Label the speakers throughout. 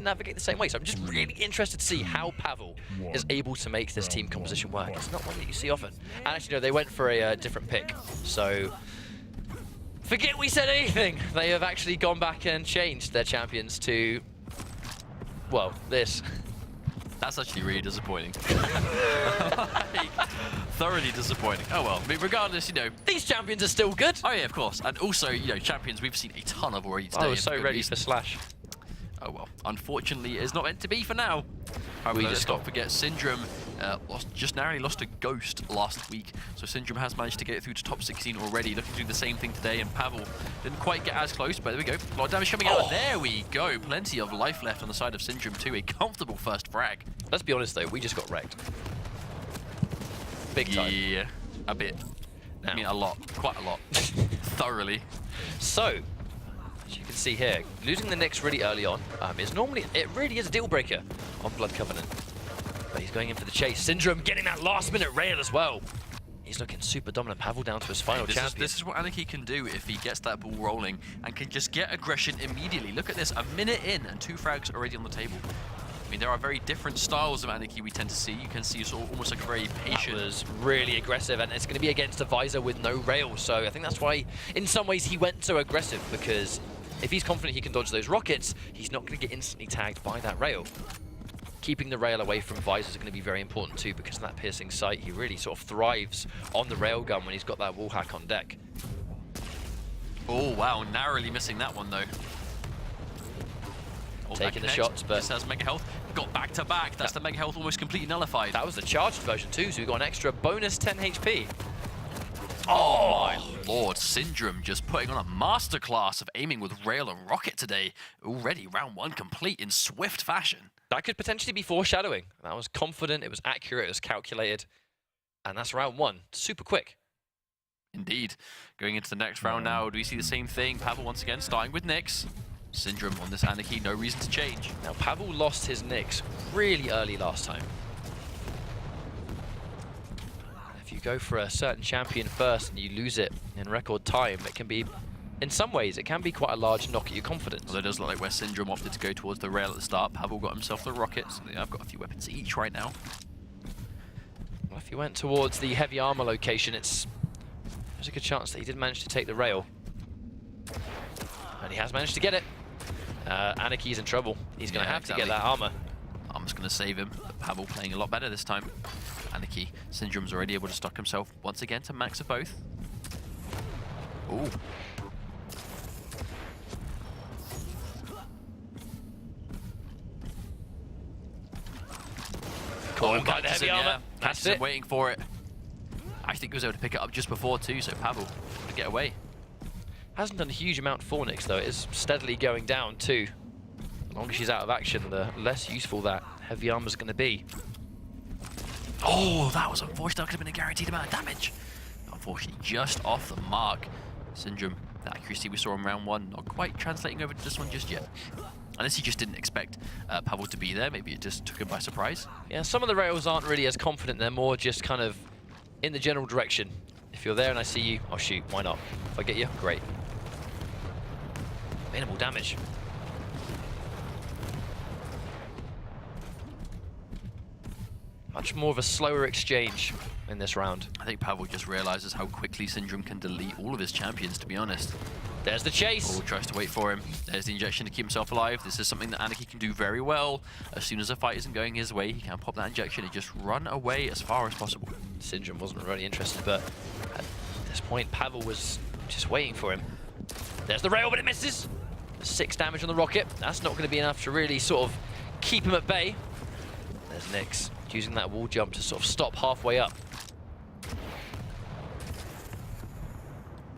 Speaker 1: to navigate the same way. So I'm just really interested to see how Pavel is able to make this team composition work. It's not one that you see often. And actually, no, they went for a different pick. So forget we said anything. They have actually gone back and changed their champions to, well, this.
Speaker 2: That's actually really disappointing. Like, thoroughly disappointing. Oh well, I mean, regardless, you know.
Speaker 1: These champions are still good.
Speaker 2: Oh yeah, of course. And also, you know, champions we've seen a ton of already today.
Speaker 1: I was so ready for Slash.
Speaker 2: Oh well, unfortunately, it's not meant to be for now. However, let's not forget Syndrome just narrowly lost a Ghost last week, so Syndrome has managed to get it through to top 16 already. Looking to do the same thing today, and Pavel didn't quite get as close, but there we go. A lot of damage coming out. There we go. Plenty of life left on the side of Syndrome too. A comfortable first frag.
Speaker 1: Let's be honest though, we just got wrecked. Big time.
Speaker 2: Yeah, a bit.
Speaker 1: Now.
Speaker 2: I mean, a lot. Quite a lot. Thoroughly.
Speaker 1: So, as you can see here, losing the Nyx really early on is normally, it really is a deal breaker on Blood Covenant. But he's going in for the chase. Syndrome getting that last minute rail as well. He's looking super dominant. Pavel down to his final champion.
Speaker 2: This is what Anarchy can do if he gets that ball rolling and can just get aggression immediately. Look at this, a minute in and 2 frags already on the table. I mean, there are very different styles of Anarchy we tend to see. You can see it's almost like a very patient.
Speaker 1: That was really aggressive, and it's going to be against a Visor with no rail. So I think that's why, in some ways, he went so aggressive, because if he's confident he can dodge those rockets, he's not going to get instantly tagged by that rail. Keeping the rail away from Visors is going to be very important too, because of that piercing sight. He really sort of thrives on the railgun when he's got that wall hack on deck.
Speaker 2: Oh wow, narrowly missing that one though.
Speaker 1: Taking the shots, but
Speaker 2: this has Mega Health. Got back to back. That's the Mega Health almost completely nullified.
Speaker 1: That was the charged version too, so we got an extra bonus 10 HP.
Speaker 2: Oh my lord, Syndrome just putting on a masterclass of aiming with rail and rocket today. Already round 1 complete in swift fashion.
Speaker 1: That could potentially be foreshadowing. That was confident, it was accurate, it was calculated. And that's round 1. Super quick.
Speaker 2: Indeed. Going into the next round now, do we see the same thing? Pavel once again starting with Nyx. Syndrome on this Anarchy, no reason to change.
Speaker 1: Now Pavel lost his Nyx really early last time. If you go for a certain champion first and you lose it in record time, it can be, in some ways, it can be quite a large knock at your confidence.
Speaker 2: Although it does look like where Syndrome opted to go towards the rail at the start. Pavel got himself the rockets. Yeah, I've got a few weapons each right now.
Speaker 1: Well, if he went towards the heavy armor location, there's a good chance that he did manage to take the rail. And he has managed to get it. Anarchy's in trouble. He's going to have to get that armor.
Speaker 2: Armor's going to save him, but Pavel playing a lot better this time. Anarchy, Syndrome's already able to stock himself once again to max of both. Ooh.
Speaker 1: Cool, got the heavy armor. That's it.
Speaker 2: Waiting for it. I think he was able to pick it up just before too, so Pavel to get away.
Speaker 1: Hasn't done a huge amount for Nyx though. It is steadily going down too. The longer she's out of action, the less useful that heavy armor's going to be.
Speaker 2: Oh, that was unfortunate. That could have been a guaranteed amount of damage. Unfortunately, just off the mark. Syndrome, the accuracy we saw in round 1, not quite translating over to this one just yet. Unless he just didn't expect Pavel to be there. Maybe it just took him by surprise.
Speaker 1: Yeah, some of the rails aren't really as confident. They're more just kind of in the general direction. If you're there and I see you, I'll shoot. Why not? If I get you, great. Minimal damage. Much more of a slower exchange in this round.
Speaker 2: I think Pavel just realizes how quickly Syndrome can delete all of his champions, to be honest.
Speaker 1: There's the chase.
Speaker 2: Oh, tries to wait for him. There's the injection to keep himself alive. This is something that Anarchy can do very well. As soon as a fight isn't going his way, he can pop that injection and just run away as far as possible.
Speaker 1: Syndrome wasn't really interested, but at this point, Pavel was just waiting for him. There's the rail, but it misses. 6 damage on the rocket. That's not going to be enough to really sort of keep him at bay. There's Nyx using that wall jump to sort of stop halfway up.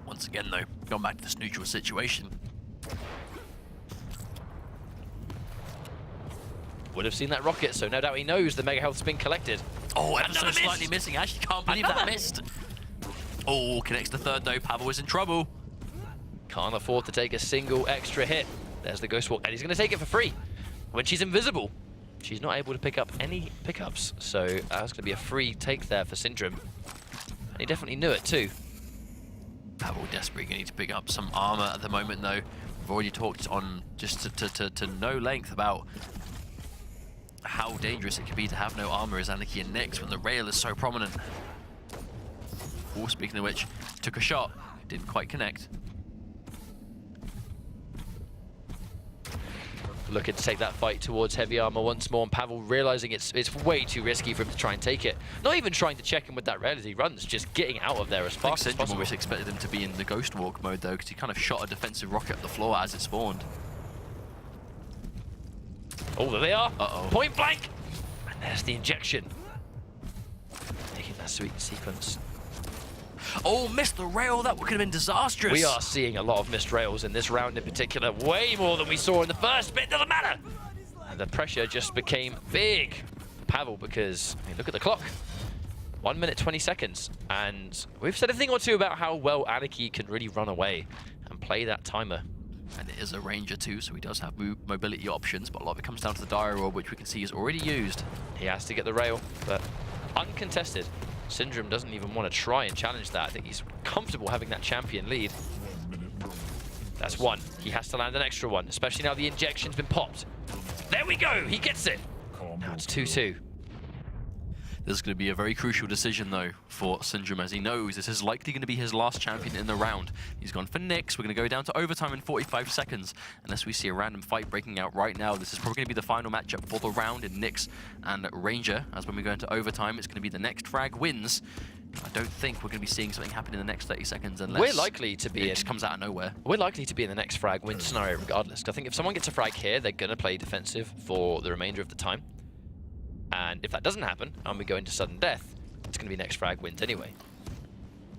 Speaker 2: Once again, though, going back to this neutral situation.
Speaker 1: Would have seen that rocket, so no doubt he knows the Mega Health's been collected.
Speaker 2: Oh, ever so slightly missing. I actually can't believe that missed. Oh, connects the third, though. Pavel is in trouble.
Speaker 1: Can't afford to take a single extra hit. There's the Ghost Walk, and he's going to take it for free. When she's invisible, she's not able to pick up any pickups, so that's going to be a free take there for Syndrome. And he definitely knew it too.
Speaker 2: Pavel desperately going to need to pick up some armor at the moment, though. We've already talked on just to no length about how dangerous it can be to have no armor as Anarchy and Nyx when the rail is so prominent. Oh, speaking of which, took a shot, didn't quite connect.
Speaker 1: Looking to take that fight towards heavy armor once more, and Pavel realizing it's way too risky for him to try and take it. Not even trying to check him with that rail as he runs, just getting out of there as fast as possible.
Speaker 2: I always expected him to be in the Ghost Walk mode though, because he kind of shot a defensive rocket up the floor as it spawned.
Speaker 1: Oh, there they are.
Speaker 2: Uh-oh.
Speaker 1: Point blank. And there's the injection. Taking that sweet sequence.
Speaker 2: Oh, missed the rail. That could have been disastrous.
Speaker 1: We are seeing a lot of missed rails in this round in particular. Way more than we saw in the first bit. Doesn't matter. And the pressure just became big. Pavel, because, I mean, look at the clock. 1 minute, 20 seconds. And we've said a thing or two about how well Anarchy can really run away and play that timer.
Speaker 2: And it is a Ranger too, so he does have mobility options, but a lot of it comes down to the Dire Orb, which we can see is already used.
Speaker 1: He has to get the rail, but uncontested. Syndrome doesn't even want to try and challenge that. I think he's comfortable having that champion lead. That's one. He has to land an extra one, especially now the injection's been popped. There we go. He gets it. Now it's 2-2.
Speaker 2: This is going to be a very crucial decision, though, for Syndrome, as he knows this is likely going to be his last champion in the round. He's gone for Nyx. We're going to go down to overtime in 45 seconds, unless we see a random fight breaking out right now. This is probably going to be the final matchup for the round in Nyx and Ranger, as when we go into overtime, it's going to be the next frag wins. I don't think we're going to be seeing something happen in the next 30 seconds unless
Speaker 1: we're likely to be
Speaker 2: it just comes out of nowhere.
Speaker 1: We're likely to be in the next frag win scenario regardless. I think if someone gets a frag here, they're going to play defensive for the remainder of the time. And if that doesn't happen, and we go into sudden death, it's going to be next frag wins anyway.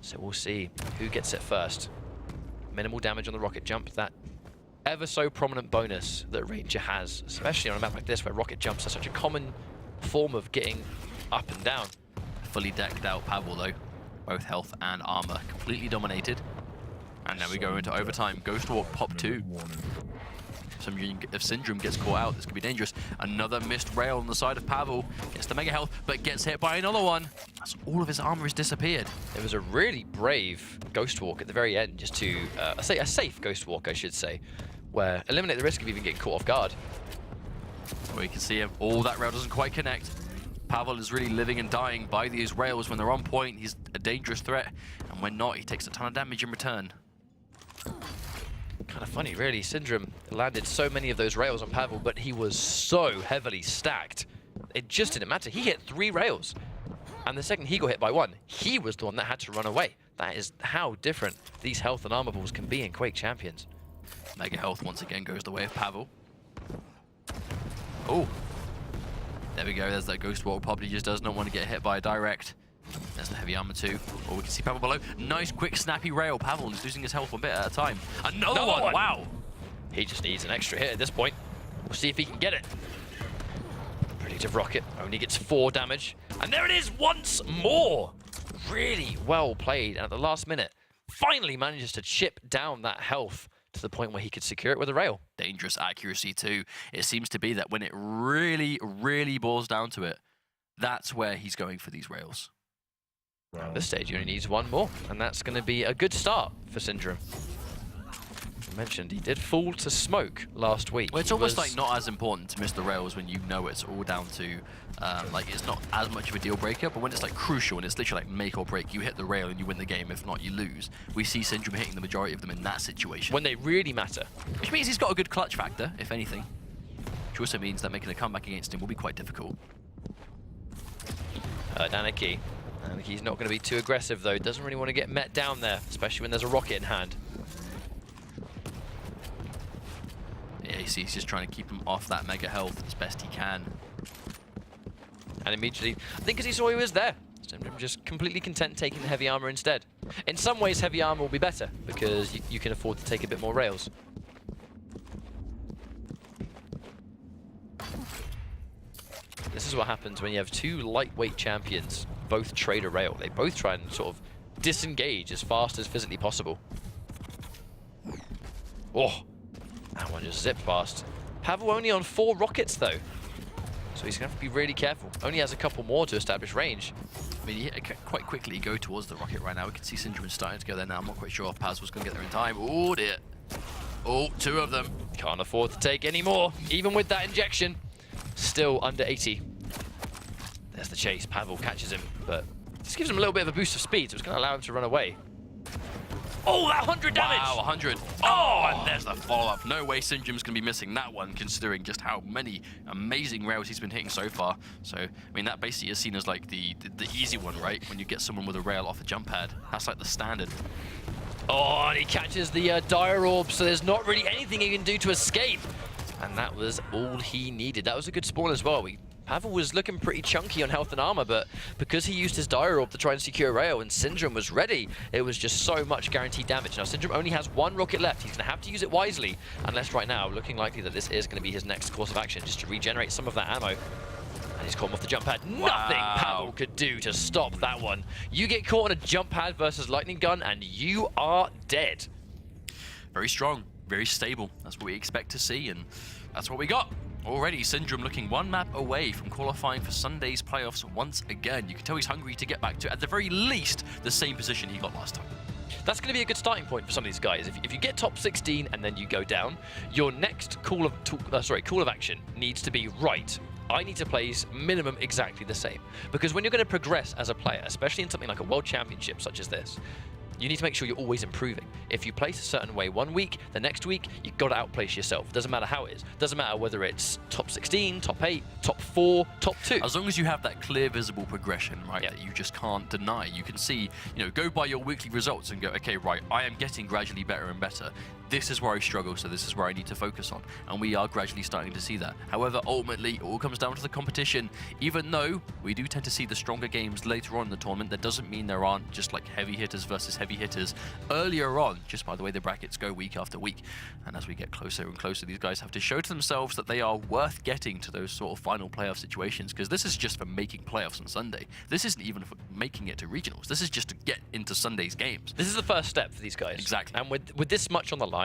Speaker 1: So we'll see who gets it first. Minimal damage on the rocket jump, that ever so prominent bonus that Ranger has, especially on a map like this where rocket jumps are such a common form of getting up and down.
Speaker 2: Fully decked out Pavel though, both health and armor completely dominated. And now we go into overtime. Ghost Walk pop 2. If Syndrome gets caught out, this could be dangerous. Another missed rail on the side of Pavel. Gets the mega health, but gets hit by another one. As all of his armor has disappeared. It
Speaker 1: was a really brave Ghost Walk at the very end, just to say a safe Ghost Walk, I should say, where eliminate the risk of even getting caught off guard.
Speaker 2: Well, you can see him. Oh, that rail doesn't quite connect. Pavel is really living and dying by these rails. When they're on point, he's a dangerous threat, and when not, he takes a ton of damage in return.
Speaker 1: Kind of funny, really. Syndrome landed so many of those rails on Pavel, but he was so heavily stacked. It just didn't matter. He hit 3 rails, and the second he got hit by one, he was the one that had to run away. That is how different these health and armor balls can be in Quake Champions.
Speaker 2: Mega health once again goes the way of Pavel. Oh, there we go. There's that Ghost Walk pop. He just does not want to get hit by a direct. There's the heavy armor too. Oh, we can see Pavel below. Nice, quick, snappy rail. Pavel is losing his health one bit at a time. Another one! Wow!
Speaker 1: He just needs an extra hit at this point. We'll see if he can get it. Predictive rocket only gets 4 damage. And there it is once more! Really well played. And at the last minute, finally manages to chip down that health to the point where he could secure it with a rail.
Speaker 2: Dangerous accuracy too. It seems to be that when it really, really boils down to it, that's where he's going for these rails.
Speaker 1: At this stage, he only needs 1 more, and that's going to be a good start for Syndrome. I mentioned he did fall to smoke last week.
Speaker 2: Well, it's almost like not as important to miss the rails when you know it's all down to, like, it's not as much of a deal breaker, but when it's like crucial and it's literally like make or break, you hit the rail and you win the game. If not, you lose. We see Syndrome hitting the majority of them in that situation.
Speaker 1: When they really matter.
Speaker 2: Which means he's got a good clutch factor, if anything. Which also means that making a comeback against him will be quite difficult.
Speaker 1: Anarchy. Anarchy's not going to be too aggressive though. Doesn't really want to get met down there, especially when there's a rocket in hand.
Speaker 2: Yeah, you see, he's just trying to keep him off that mega health as best he can.
Speaker 1: And immediately, I think because he saw he was there, Syndrome just completely content taking the heavy armor instead. In some ways, heavy armor will be better because you can afford to take a bit more rails. This is what happens when you have 2 lightweight champions, both trade a rail. They both try and sort of disengage as fast as physically possible. Oh, that one just zipped past. Pavel only on 4 rockets though, so he's going to have to be really careful. Only has a couple more to establish range.
Speaker 2: I mean, he quite quickly go towards the rocket right now. We can see Syndrome starting to go there now. I'm not quite sure if Paz was going to get there in time. Oh dear. Oh, two of them.
Speaker 1: Can't afford to take any more, even with that injection. Still under 80. There's the chase. Pavel catches him, but this gives him a little bit of a boost of speed, so it's going to allow him to run away. Oh, that 100 damage!
Speaker 2: Wow, 100. Oh, and there's the follow-up. No way Syndrome's going to be missing that one, considering just how many amazing rails he's been hitting so far. So, I mean, that basically is seen as like the easy one, right? When you get someone with a rail off a jump pad. That's like the standard.
Speaker 1: Oh, and he catches the Dire Orb, so there's not really anything he can do to escape. And that was all he needed. That was a good spawn as well. Pavel was looking pretty chunky on health and armor, but because he used his Dire Orb to try and secure rail and Syndrome was ready, it was just so much guaranteed damage. Now, Syndrome only has one rocket left. He's going to have to use it wisely, unless right now, looking likely that this is going to be his next course of action, just to regenerate some of that ammo. And he's caught him off the jump pad.
Speaker 2: Wow.
Speaker 1: Nothing Pavel could do to stop that one. You get caught on a jump pad versus lightning gun, and you are dead.
Speaker 2: Very strong, very stable. That's what we expect to see, and that's what we got. Already, Syndrome looking one map away from qualifying for Sunday's playoffs once again. You can tell he's hungry to get back to, at the very least, the same position he got last time.
Speaker 1: That's going to be a good starting point for some of these guys. If you get top 16 and then you go down, your next call of action needs to be right. I need to place minimum exactly the same. Because when you're going to progress as a player, especially in something like a world championship such as this, you need to make sure you're always improving. If you place a certain way one week, the next week, you've got to outplace yourself. Doesn't matter how it is. Doesn't matter whether it's top 16, top 8, top 4, top 2.
Speaker 2: As long as you have that clear, visible progression, right, that you just can't deny. You can see, go by your weekly results and go, okay, right, I am getting gradually better and better. This is where I struggle, so this is where I need to focus on. And we are gradually starting to see that. However, ultimately, it all comes down to the competition. Even though we do tend to see the stronger games later on in the tournament, that doesn't mean there aren't just like heavy hitters versus heavy hitters earlier on, just by the way the brackets go week after week. And as we get closer and closer, these guys have to show to themselves that they are worth getting to those sort of final playoff situations, because this is just for making playoffs on Sunday. This isn't even for making it to regionals. This is just to get into Sunday's games.
Speaker 1: This is the first step for these guys.
Speaker 2: Exactly.
Speaker 1: And with this much on the line,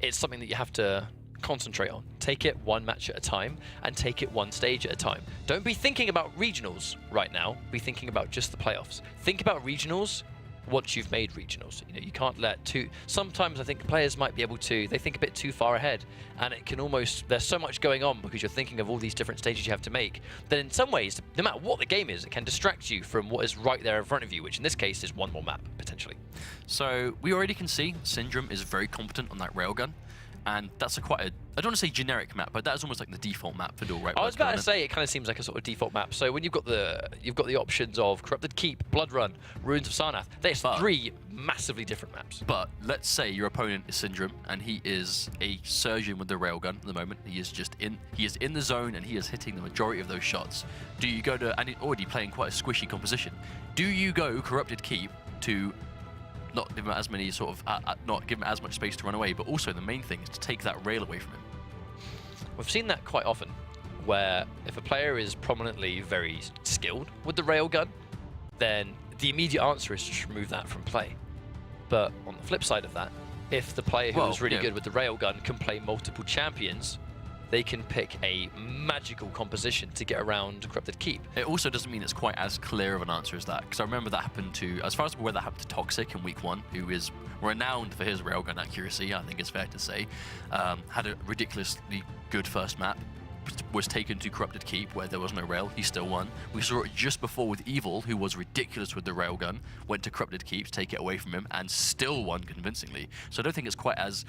Speaker 1: it's something that you have to concentrate on. Take it one match at a time and take it one stage at a time. Don't be thinking about regionals right now. Be thinking about just the playoffs. Think about regionals once you've made regionals. You can't let sometimes I think players might be able to, they think a bit too far ahead, and it can almost, there's so much going on because you're thinking of all these different stages you have to make, that in some ways, no matter what the game is, it can distract you from what is right there in front of you, which in this case is one more map, potentially.
Speaker 2: So we already can see Syndrome is very competent on that railgun. And that's quite a, I don't want to say generic map, but that is almost like the default map for DueL, right?
Speaker 1: I was about to say it kind of seems like a sort of default map. So when you've got the options of Corrupted Keep, Blood Run, Ruins of Sarnath, there's three massively different maps.
Speaker 2: But let's say your opponent is Syndrome and he is a surgeon with the railgun at the moment. He is in the zone and he is hitting the majority of those shots. Do you go to, and he's already playing quite a squishy composition, do you go Corrupted Keep to not give him as many not give him as much space to run away, but also the main thing is to take that rail away from him?
Speaker 1: We've seen that quite often, where if a player is prominently very skilled with the railgun, then the immediate answer is to remove that from play. But on the flip side of that, if the player who is really good with the railgun can play multiple champions, they can pick a magical composition to get around Corrupted Keep.
Speaker 2: It also doesn't mean it's quite as clear of an answer as that, because I remember that happened to, as far as I'm aware, that happened to Toxic in week 1, who is renowned for his railgun accuracy, I think it's fair to say. Had a ridiculously good first map, was taken to Corrupted Keep where there was no rail, he still won. We saw it just before with Evil, who was ridiculous with the railgun, went to Corrupted Keep to take it away from him and still won convincingly. So I don't think it's quite as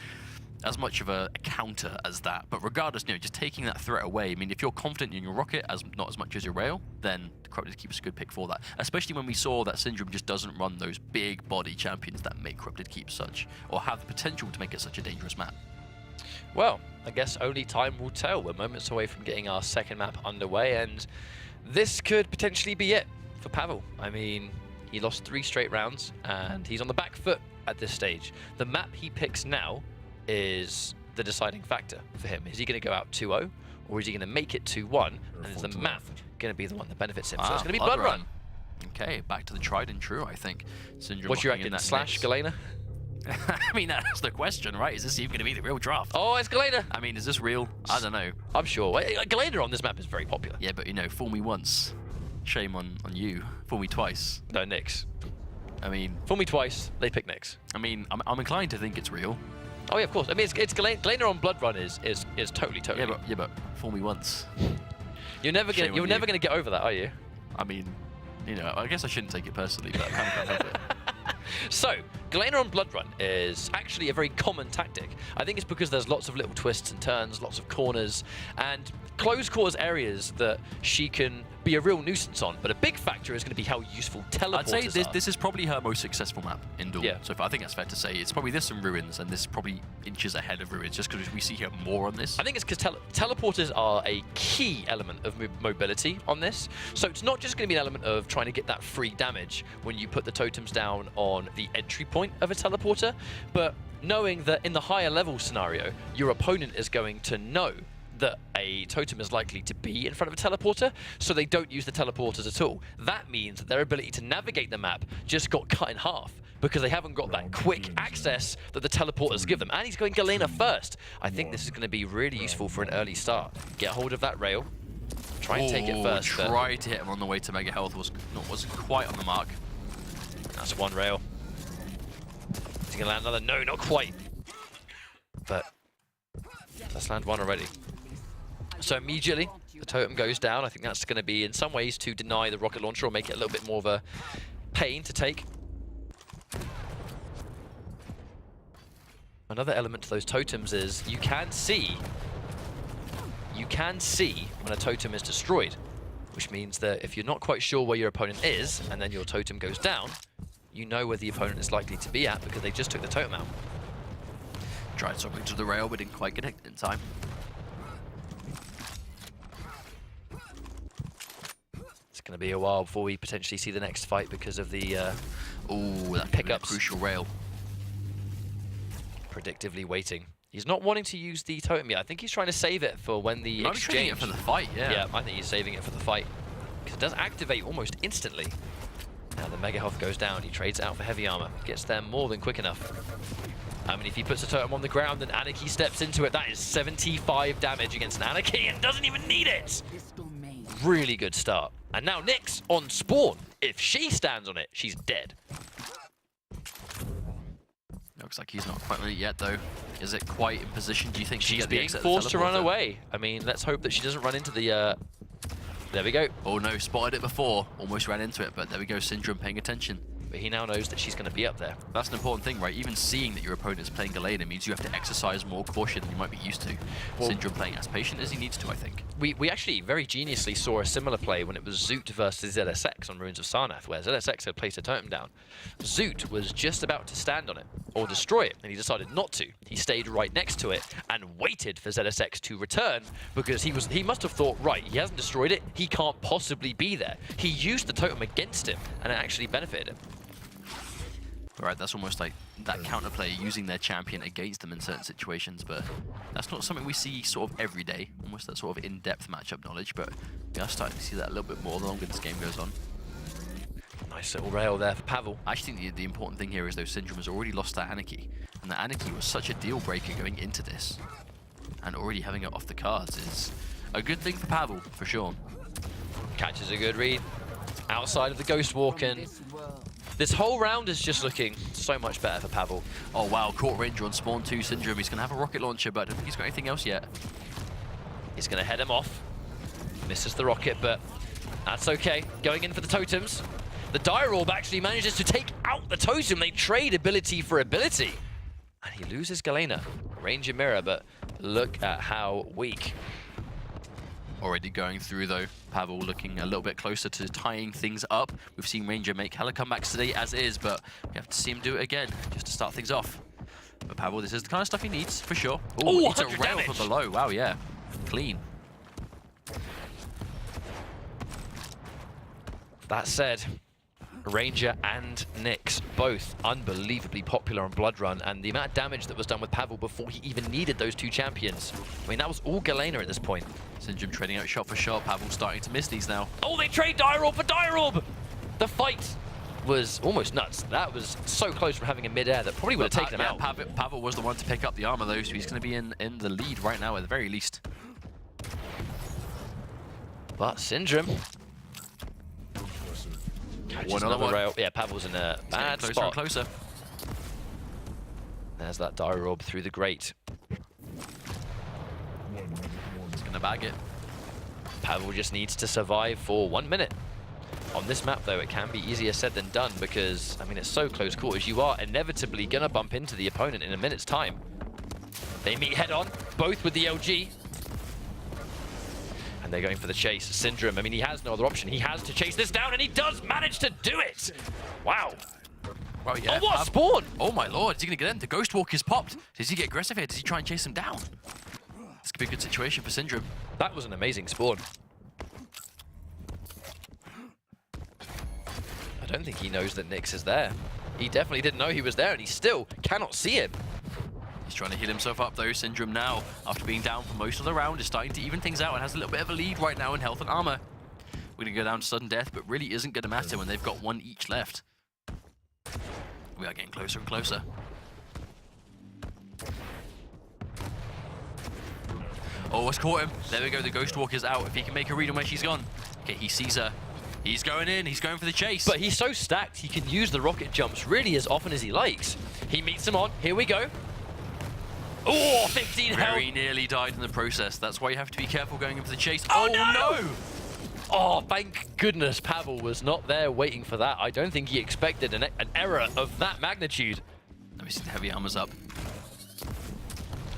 Speaker 2: much of a counter as that. But regardless, just taking that threat away, I mean, if you're confident in your rocket, not as much as your rail, then the Corrupted Keep is a good pick for that. Especially when we saw that Syndrome just doesn't run those big body champions that make Corrupted Keep such, or have the potential to make it such a dangerous map.
Speaker 1: Well, I guess only time will tell. We're moments away from getting our second map underway, and this could potentially be it for Pavel. I mean, he lost 3 straight rounds, and he's on the back foot at this stage. The map he picks now is the deciding factor for him. Is he going to go out 2-0, or is he going to make it 2-1, and is the map going to be the one that benefits him? So it's going to be Blood Run.
Speaker 2: Okay, back to the tried and true, I think. Syndrome.
Speaker 1: What do you reckon, Slash, Galena?
Speaker 2: I mean, that's the question, right? Is this even going to be the real draft?
Speaker 1: Oh, it's Galena.
Speaker 2: I mean, is this real? I don't know.
Speaker 1: I'm sure. Galena on this map is very popular.
Speaker 2: Yeah, but fool me once, shame on you. Fool me twice.
Speaker 1: No, Nyx.
Speaker 2: I mean,
Speaker 1: fool me twice, they pick Nyx.
Speaker 2: I mean, I'm inclined to think it's real.
Speaker 1: Oh yeah, of course. I mean, it's Galena on Blood Run is totally.
Speaker 2: Yeah, but fool me once.
Speaker 1: You're never gonna get over that, are you?
Speaker 2: I mean, you know, I guess I shouldn't take it personally, but I kind of can't help it.
Speaker 1: So, Galena on Blood Run is actually a very common tactic. I think it's because there's lots of little twists and turns, lots of corners, and close quarters areas that she can be a real nuisance on. But a big factor is going to be how useful teleporters
Speaker 2: I'd say
Speaker 1: are.
Speaker 2: this is probably her most successful map in DueL.
Speaker 1: Yeah.
Speaker 2: So I think that's fair to say. It's probably this and Ruins, and this is probably inches ahead of Ruins, just because we see her more on this.
Speaker 1: I think it's because teleporters are a key element of mobility on this. So it's not just going to be an element of trying to get that free damage when you put the totems down on the entry point of a teleporter, but knowing that in the higher level scenario, your opponent is going to know that a totem is likely to be in front of a teleporter, so they don't use the teleporters at all. That means that their ability to navigate the map just got cut in half because they haven't got that quick access that the teleporters give them. And he's going Galena first. I think this is going to be really useful for an early start. Get hold of that rail. Try and take it first.
Speaker 2: Try to hit him on the way to Mega Health. Wasn't quite on the mark.
Speaker 1: That's one rail. Is he going to land another? No, not quite. But let's land one already. So immediately, the totem goes down. I think that's going to be, in some ways, to deny the rocket launcher or make it a little bit more of a pain to take. Another element to those totems is you can see when a totem is destroyed, which means that if you're not quite sure where your opponent is, and then your totem goes down, you know where the opponent is likely to be at because they just took the totem out.
Speaker 2: Tried something to the rail, but didn't quite get it in time.
Speaker 1: It's going to be a while before we potentially see the next fight because of the
Speaker 2: that
Speaker 1: pickups.
Speaker 2: Crucial rail.
Speaker 1: Predictively waiting. He's not wanting to use the totem yet. I think he's trying to save it for when the exchange.
Speaker 2: It for the fight, yeah.
Speaker 1: Yeah, I think he's saving it for the fight because it does activate almost instantly. Now the Mega Health goes down. He trades it out for heavy armor. Gets there more than quick enough. I mean, if he puts a totem on the ground and Anarchy steps into it, that is 75 damage against an Anarchy and doesn't even need it. Really good start. And now Nyx on Spawn. If she stands on it, she's dead.
Speaker 2: Looks like he's not quite ready yet, though. Is it quite in position? Do you think
Speaker 1: she's being forced to run away? I mean, let's hope that she doesn't run into the... There we go.
Speaker 2: Oh no, spotted it before. Almost ran into it, but there we go. Syndrome paying attention.
Speaker 1: But he now knows that she's going to be up there.
Speaker 2: That's an important thing, right? Even seeing that your opponent is playing Galena means you have to exercise more caution than you might be used to. Well, Syndrome playing as patient as he needs to, I think.
Speaker 1: We actually very geniusly saw a similar play when it was Zoot versus ZSX on Ruins of Sarnath, where ZSX had placed a totem down. Zoot was just about to stand on it, or destroy it, and he decided not to. He stayed right next to it and waited for ZSX to return, because he must have thought, right, he hasn't destroyed it, he can't possibly be there. He used the totem against him, and it actually benefited him.
Speaker 2: Right, that's almost like that counterplay, using their champion against them in certain situations, but that's not something we see sort of every day, almost that sort of in-depth matchup knowledge, but we are starting to see that a little bit more the longer this game goes on.
Speaker 1: Nice little rail there for Pavel.
Speaker 2: I actually think the important thing here is though Syndrome has already lost that Anarchy, and the Anarchy was such a deal breaker going into this, and already having it off the cards is a good thing for Pavel, for sure.
Speaker 1: Catches a good read outside of the Ghost Walk, and this whole round is just looking so much better for Pavel.
Speaker 2: Oh wow, caught Ranger on Spawn 2 Syndrome. He's going to have a rocket launcher, but I don't think he's got anything else yet.
Speaker 1: He's going to head him off. Misses the rocket, but that's okay. Going in for the totems. The Dire Orb actually manages to take out the totem. They trade ability for ability. And he loses Galena. Ranger Mirror, but look at how weak.
Speaker 2: Already going through though. Pavel looking a little bit closer to tying things up. We've seen Ranger make hella comebacks today as is, but we have to see him do it again just to start things off. But Pavel, this is the kind of stuff he needs for sure.
Speaker 1: Oh,
Speaker 2: it's a rail from below. Wow, yeah. Clean.
Speaker 1: That said, Ranger and Nyx, both unbelievably popular on Blood Run, and the amount of damage that was done with Pavel before he even needed those two champions. I mean, that was all Galena at this point.
Speaker 2: Syndrome trading out shot for shot. Pavel starting to miss these now.
Speaker 1: Oh, they trade Dire Orb for Dire Orb! The fight was almost nuts. That was so close from having a mid-air that probably would have taken him out.
Speaker 2: Pavel was the one to pick up the armor though, so he's going to be in the lead right now at the very least.
Speaker 1: But Syndrome...
Speaker 2: Another
Speaker 1: rail. Yeah, Pavel's in a bad spot.
Speaker 2: Closer and closer.
Speaker 1: There's that dire orb through the grate.
Speaker 2: He's gonna bag it.
Speaker 1: Pavel just needs to survive for 1 minute. On this map, though, it can be easier said than done because, I mean, it's so close quarters. You are inevitably going to bump into the opponent in a minute's time. They meet head-on, both with the LG. And they're going for the chase. Syndrome, I mean, he has no other option. He has to chase this down, and he does manage to do it! Wow.
Speaker 2: Well, yeah.
Speaker 1: Oh, what a spawn!
Speaker 2: Oh, my lord. Is he going to get in? The Ghost Walk is popped. Does he get aggressive here? Does he try and chase him down? This could be a good situation for Syndrome.
Speaker 1: That was an amazing spawn. I don't think he knows that Nyx is there. He definitely didn't know he was there, and he still cannot see him.
Speaker 2: He's trying to heal himself up, though. Syndrome now, after being down for most of the round, is starting to even things out and has a little bit of a lead right now in health and armor. We're going to go down to sudden death, but really isn't going to matter when they've got one each left. We are getting closer and closer. Oh, it's caught him. There we go. The Ghost Walk is out. If he can make a read on where she's gone. Okay, he sees her. He's going in. He's going for the chase.
Speaker 1: But he's so stacked, he can use the rocket jumps really as often as he likes. He meets him on. Here we go. Oh, 15 health.
Speaker 2: Very nearly died in the process. That's why you have to be careful going in for the chase.
Speaker 1: Oh no! Oh, thank goodness Pavel was not there waiting for that. I don't think he expected an error of that magnitude.
Speaker 2: Let me see the heavy armor's up.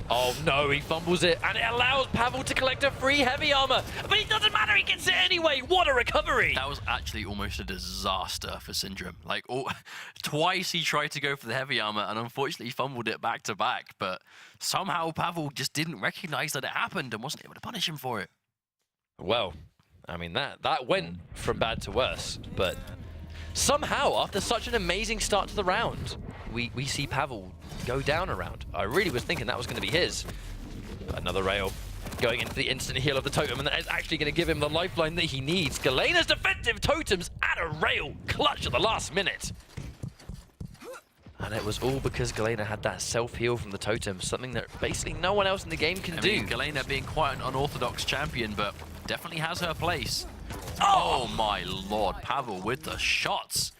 Speaker 1: Oh no, he fumbles it, and it allows Pavel to collect a free heavy armor. But it doesn't matter, he gets it anyway. What a recovery!
Speaker 2: That was actually almost a disaster for Syndrome. Like, twice he tried to go for the heavy armor, and unfortunately fumbled it back to back. But somehow Pavel just didn't recognize that it happened and wasn't able to punish him for it.
Speaker 1: Well, I mean, that went from bad to worse. But somehow, after such an amazing start to the round, we see Pavel go down a round. I really was thinking that was going to be his. But another rail going into the instant heal of the totem, and that is actually going to give him the lifeline that he needs. Galena's defensive totems at a rail, clutch at the last minute. And it was all because Galena had that self-heal from the totem, something that basically no one else in the game can do.
Speaker 2: I mean, Galena being quite an unorthodox champion, but definitely has her place. Oh my lord, Pavel with the shots.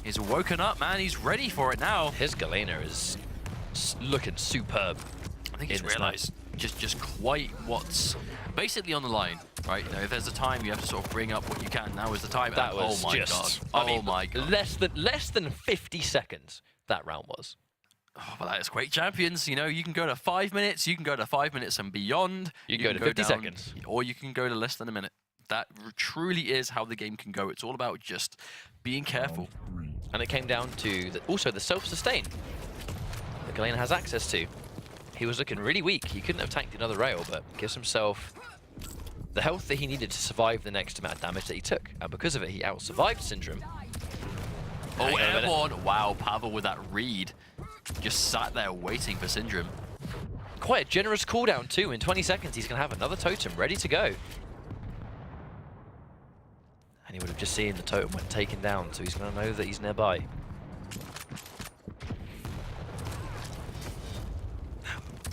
Speaker 2: He's woken up, man. He's ready for it now.
Speaker 1: His Galena is looking superb.
Speaker 2: I think he's realized just quite what's basically on the line, right? You know, if there's a time you have to sort of bring up what you can, now is the time.
Speaker 1: That was
Speaker 2: oh my
Speaker 1: just,
Speaker 2: god.
Speaker 1: I mean,
Speaker 2: oh my god.
Speaker 1: Less than 50 seconds that round was.
Speaker 2: Oh, but that is Quake champions. You know, you can go to 5 minutes, you can go to 5 minutes and beyond.
Speaker 1: You can go to 50
Speaker 2: down,
Speaker 1: seconds.
Speaker 2: Or you can go to less than a minute. That truly is how the game can go. It's all about just being careful.
Speaker 1: And it came down to also the self-sustain that Galena has access to. He was looking really weak. He couldn't have tanked another rail, but gives himself the health that he needed to survive the next amount of damage that he took. And because of it, he out-survived Syndrome.
Speaker 2: Oh, airborne. Wow, Pavel with that read. Just sat there waiting for Syndrome.
Speaker 1: Quite a generous cooldown too. In 20 seconds, he's going to have another totem ready to go. And he would have just seen the totem when taken down, so he's going to know that he's nearby.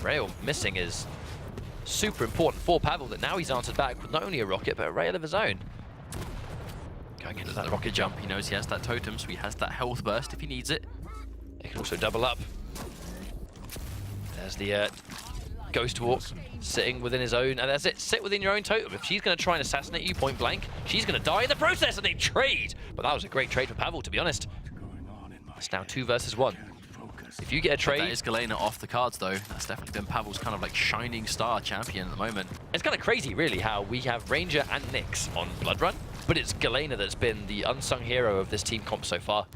Speaker 1: Rail missing is super important for Pavel, that now he's answered back with not only a rocket, but a rail of his own. Going into that rocket jump.
Speaker 2: He knows he has that totem, so he has that health burst if he needs it.
Speaker 1: He can also double up. There's the Ghost Walk sitting within his own, and that's it. Sit within your own totem. If she's going to try and assassinate you point blank, she's going to die in the process, and they trade. But that was a great trade for Pavel, to be honest. It's now 2 versus 1. If you get a trade...
Speaker 2: That is Galena off the cards, though. That's definitely been Pavel's kind of like shining star champion at the moment.
Speaker 1: It's kind of crazy, really, how we have Ranger and Nyx on Blood Run, but it's Galena that's been the unsung hero of this team comp so far.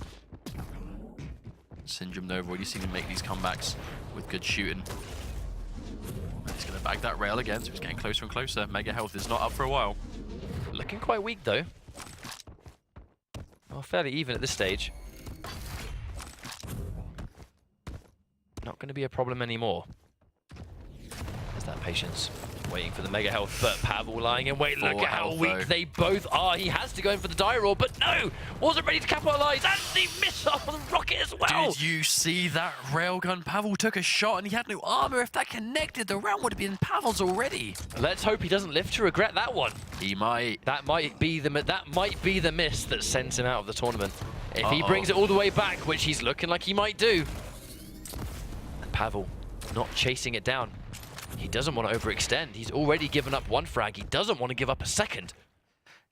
Speaker 2: Syndrome, though, we've already seen him make these comebacks with good shooting. He's going to bag that rail again, so he's getting closer and closer. Mega health is not up for a while.
Speaker 1: Looking quite weak, though. Well, fairly even at this stage. Not going to be a problem anymore. There's that patience. Waiting for the mega health, but Pavel lying in wait. Look at how weak they both are. He has to go in for the dire orb, but no! Wasn't ready to capitalize, and he missed off the rocket as well!
Speaker 2: Did you see that railgun? Pavel took a shot and he had no armor. If that connected, the round would have been Pavel's already.
Speaker 1: Let's hope he doesn't live to regret that one.
Speaker 2: He might.
Speaker 1: That might be the miss that sends him out of the tournament. If he brings it all the way back, which he's looking like he might do. Pavel not chasing it down. He doesn't want to overextend. He's already given up one frag. He doesn't want to give up a second.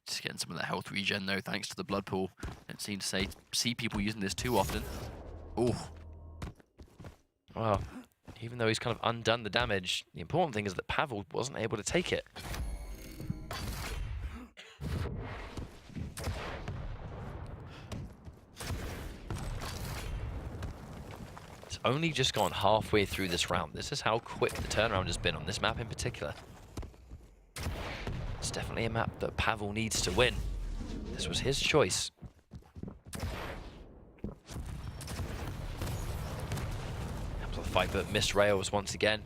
Speaker 2: Just getting some of that health regen though, thanks to the blood pool. Don't seem to see people using this too often. Ooh.
Speaker 1: Well, even though he's kind of undone the damage, the important thing is that Pavel wasn't able to take it. It's only just gone halfway through this round. This is how quick the turnaround has been on this map in particular. It's definitely a map that Pavel needs to win. This was his choice. Fight, but missed rails once again.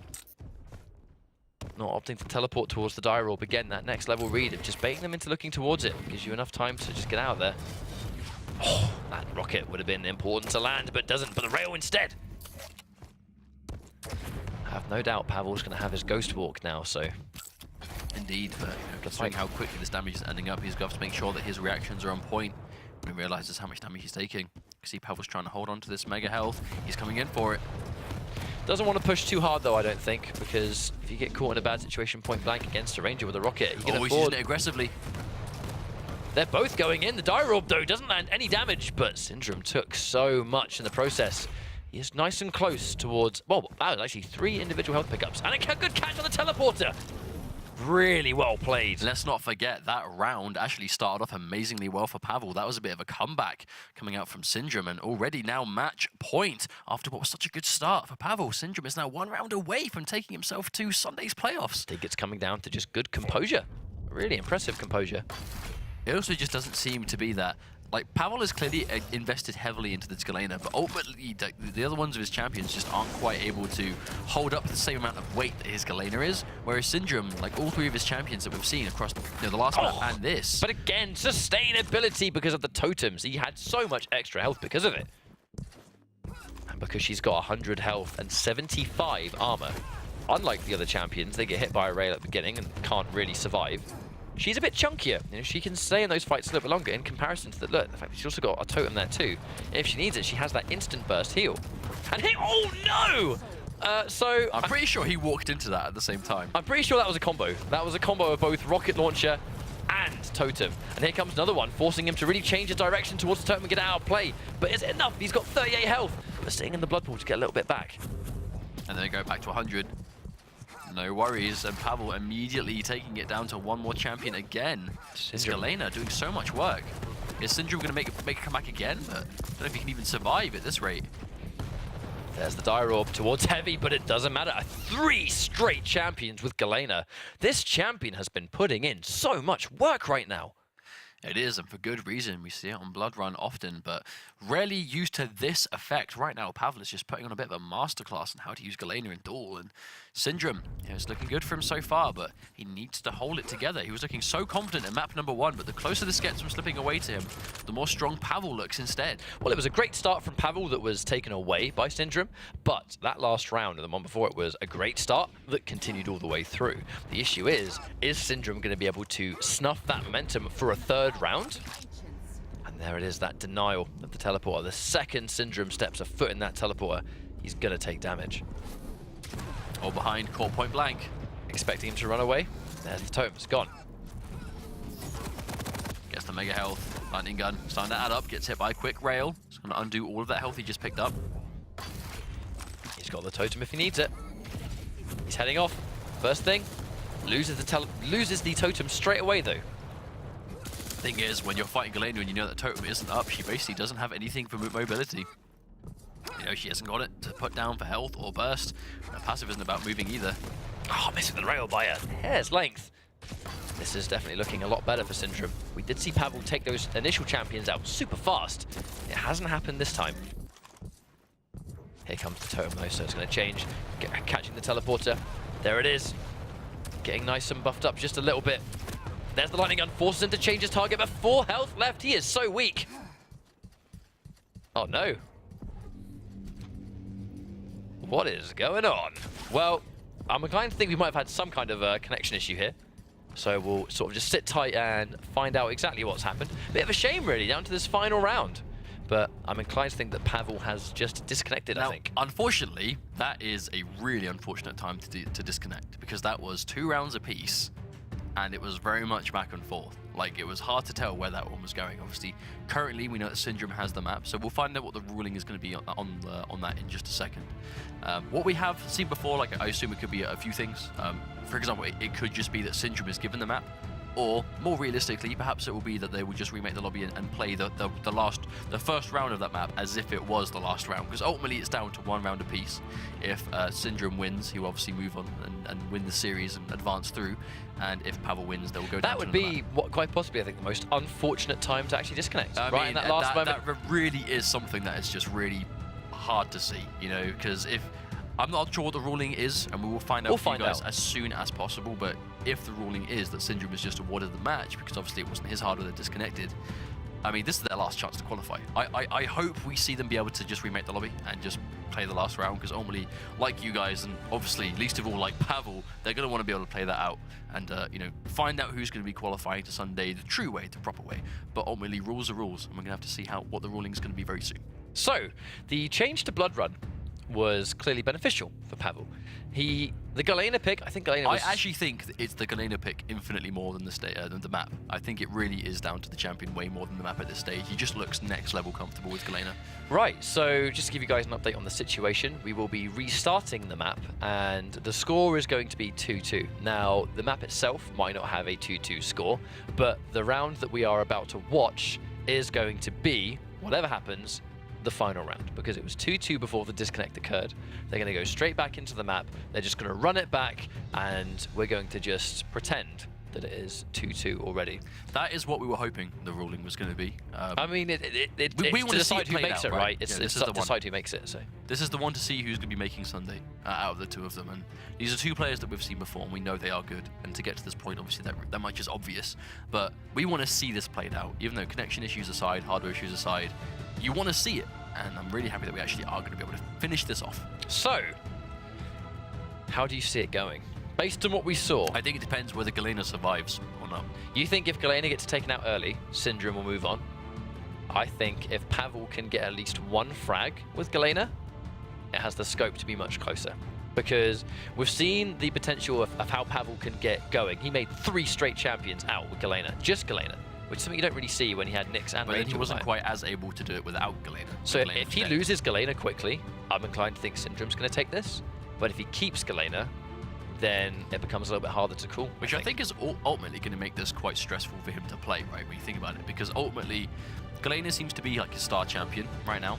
Speaker 1: Not opting to teleport towards the dire orb. Again, that next level read of just baiting them into looking towards it. Gives you enough time to just get out of there. Oh, that rocket would have been important to land, but doesn't. But the rail instead. I have no doubt Pavel's going to have his ghost walk now, so...
Speaker 2: Indeed, but considering how quickly this damage is ending up, he's got to make sure that his reactions are on point when he realizes how much damage he's taking. You see Pavel's trying to hold on to this mega health. He's coming in for it.
Speaker 1: Doesn't want to push too hard though, I don't think, because if you get caught in a bad situation point blank against a ranger with a rocket, he can afford...
Speaker 2: he's using it aggressively.
Speaker 1: They're both going in. The dire orb though doesn't land any damage, but Syndrome took so much in the process. He is nice and close towards... Well, that was actually 3 individual health pickups, and a good catch on the teleporter. Really well played.
Speaker 2: Let's not forget that round actually started off amazingly well for Pavel. That was a bit of a comeback coming out from Syndrome, and already now match point after what was such a good start for Pavel. Syndrome is now 1 round away from taking himself to Sunday's playoffs.
Speaker 1: I think it's coming down to just good composure. Really impressive composure.
Speaker 2: It also just doesn't seem to be that. Like, Pavel has clearly invested heavily into this Galena, but ultimately the other ones of his champions just aren't quite able to hold up the same amount of weight that his Galena is, whereas Syndrome, like all 3 of his champions that we've seen across the last map and this.
Speaker 1: But again, sustainability because of the totems. He had so much extra health because of it. And because she's got 100 health and 75 armor. Unlike the other champions, they get hit by a rail at the beginning and can't really survive. She's a bit chunkier. You know, she can stay in those fights a little bit longer in comparison to the fact that she's also got a totem there too. If she needs it, she has that instant burst heal. And hit, oh no! So
Speaker 2: I'm pretty sure he walked into that at the same time.
Speaker 1: I'm pretty sure that was a combo. That was a combo of both rocket launcher and totem. And here comes another one, forcing him to really change his direction towards the totem and get out of play. But is it enough? He's got 38 health, but staying in the blood pool to get a little bit back.
Speaker 2: And then they go back to 100. No worries, and Pavel immediately taking it down to 1 more champion again. It's Galena doing so much work. Is Syndrome going to make a comeback again? But I don't know if he can even survive at this rate.
Speaker 1: There's the dire orb towards heavy, but it doesn't matter. 3 straight champions with Galena. This champion has been putting in so much work right now.
Speaker 2: It is, and for good reason. We see it on Blood Run often, but rarely used to this effect. Right now, Pavel is just putting on a bit of a masterclass on how to use Galena in duel, and Syndrome, it's looking good for him so far, but he needs to hold it together. He was looking so confident in map number 1, but the closer this gets from slipping away to him, the more strong Pavel looks instead. Well,
Speaker 1: it was a great start from Pavel that was taken away by Syndrome, but that last round and the one before it was a great start that continued all the way through. The issue is Syndrome going to be able to snuff that momentum for a 3rd round? And there it is, that denial of the teleporter. The second Syndrome steps a foot in that teleporter, he's going to take damage.
Speaker 2: All behind, caught point blank.
Speaker 1: Expecting him to run away. There's the totem, it's gone.
Speaker 2: Gets the mega health. Lightning gun starting to add up, gets hit by a quick rail. It's going to undo all of that health he just picked up.
Speaker 1: He's got the totem if he needs it. He's heading off. First thing, loses the totem straight away though.
Speaker 2: Thing is, when you're fighting Galena and you know that totem isn't up, she basically doesn't have anything for mobility. You know, she hasn't got it to put down for health or burst. Her passive isn't about moving either.
Speaker 1: Oh, missing the rail by a hair's length. This is definitely looking a lot better for Syndrome. We did see Pavel take those initial champions out super fast. It hasn't happened this time. Here comes the totem though, so it's going to change. Catching the teleporter. There it is. Getting nice and buffed up just a little bit. There's the lightning gun, forces him to change his target, but 4 health left. He is so weak. Oh no. What is going on? Well, I'm inclined to think we might have had some kind of a connection issue here. So we'll sort of just sit tight and find out exactly what's happened. Bit of a shame, really, down to this final round. but I'm inclined to think that Pavel has just disconnected,
Speaker 2: now,
Speaker 1: I think.
Speaker 2: Unfortunately, that is a really unfortunate time to disconnect, because that was 2 rounds apiece, and it was very much back and forth. Like, it was hard to tell where that one was going. Obviously, currently we know that Syndrome has the map, so we'll find out what the ruling is going to be on that in just a second. What we have seen before, like, I assume it could be a few things. For example, it could just be that Syndrome is given the map, or more realistically, perhaps it will be that they will just remake the lobby and play the first round of that map as if it was the last round, because ultimately it's down to 1 round apiece. If Syndrome wins, he will obviously move on and win the series and advance through, and if Pavel wins, they will go down.
Speaker 1: That would be quite possibly, I think, the most unfortunate time to actually disconnect. Right in that last moment.
Speaker 2: That really is something that is just really hard to see, you know, because if I'm not sure what the ruling is, and we will find out for you guys as soon as possible, but if the ruling is that Syndrome is just awarded the match, because obviously it wasn't his hardware that disconnected, I mean, this is their last chance to qualify. I hope we see them be able to just remake the lobby and just play the last round, because ultimately, like you guys, and obviously, least of all, like Pavel, they're going to want to be able to play that out and, you know, find out who's going to be qualifying to Sunday the true way, the proper way. But ultimately, rules are rules, and we're going to have to see what the ruling is going to be very soon.
Speaker 1: So, the change to Blood Run was clearly beneficial for Pavel. The Galena pick, I think Galena was...
Speaker 2: I actually think that it's the Galena pick infinitely more than the map. I think it really is down to the champion way more than the map at this stage. He just looks next level comfortable with Galena.
Speaker 1: Right, so just to give you guys an update on the situation, we will be restarting the map, and the score is going to be 2-2. Now, the map itself might not have a 2-2 score, but the round that we are about to watch is going to be, whatever happens, the final round, because it was 2-2 before the disconnect occurred. They're going to go straight back into the map. They're just going to run it back, and we're going to just pretend that it is 2-2 already.
Speaker 2: That is what we were hoping the ruling was going to be.
Speaker 1: I mean,
Speaker 2: we want to
Speaker 1: decide who makes it, right?
Speaker 2: It's
Speaker 1: to decide who makes it. So
Speaker 2: this is the one to see who's going to be making Sunday out of the 2 of them. And these are 2 players that we've seen before, and we know they are good. And to get to this point, obviously, that much is obvious. But we want to see this played out, even though connection issues aside, hardware issues aside, you want to see it. And I'm really happy that we actually are going to be able to finish this off.
Speaker 1: So, how do you see it going? Based on what we saw,
Speaker 2: I think it depends whether Galena survives or not.
Speaker 1: You think if Galena gets taken out early, Syndrome will move on? I think if Pavel can get at least 1 frag with Galena, it has the scope to be much closer. Because we've seen the potential of how Pavel can get going. He made 3 straight champions out with Galena, just Galena, which is something you don't really see when he had Nyx and Rangel.
Speaker 2: But he wasn't quite as able to do it without Galena.
Speaker 1: So if he loses Galena quickly, I'm inclined to think Syndrome's going to take this. But if he keeps Galena, then it becomes a little bit harder to call.
Speaker 2: Which I think is ultimately going to make this quite stressful for him to play, right, when you think about it. Because ultimately, Galena seems to be like a star champion right now.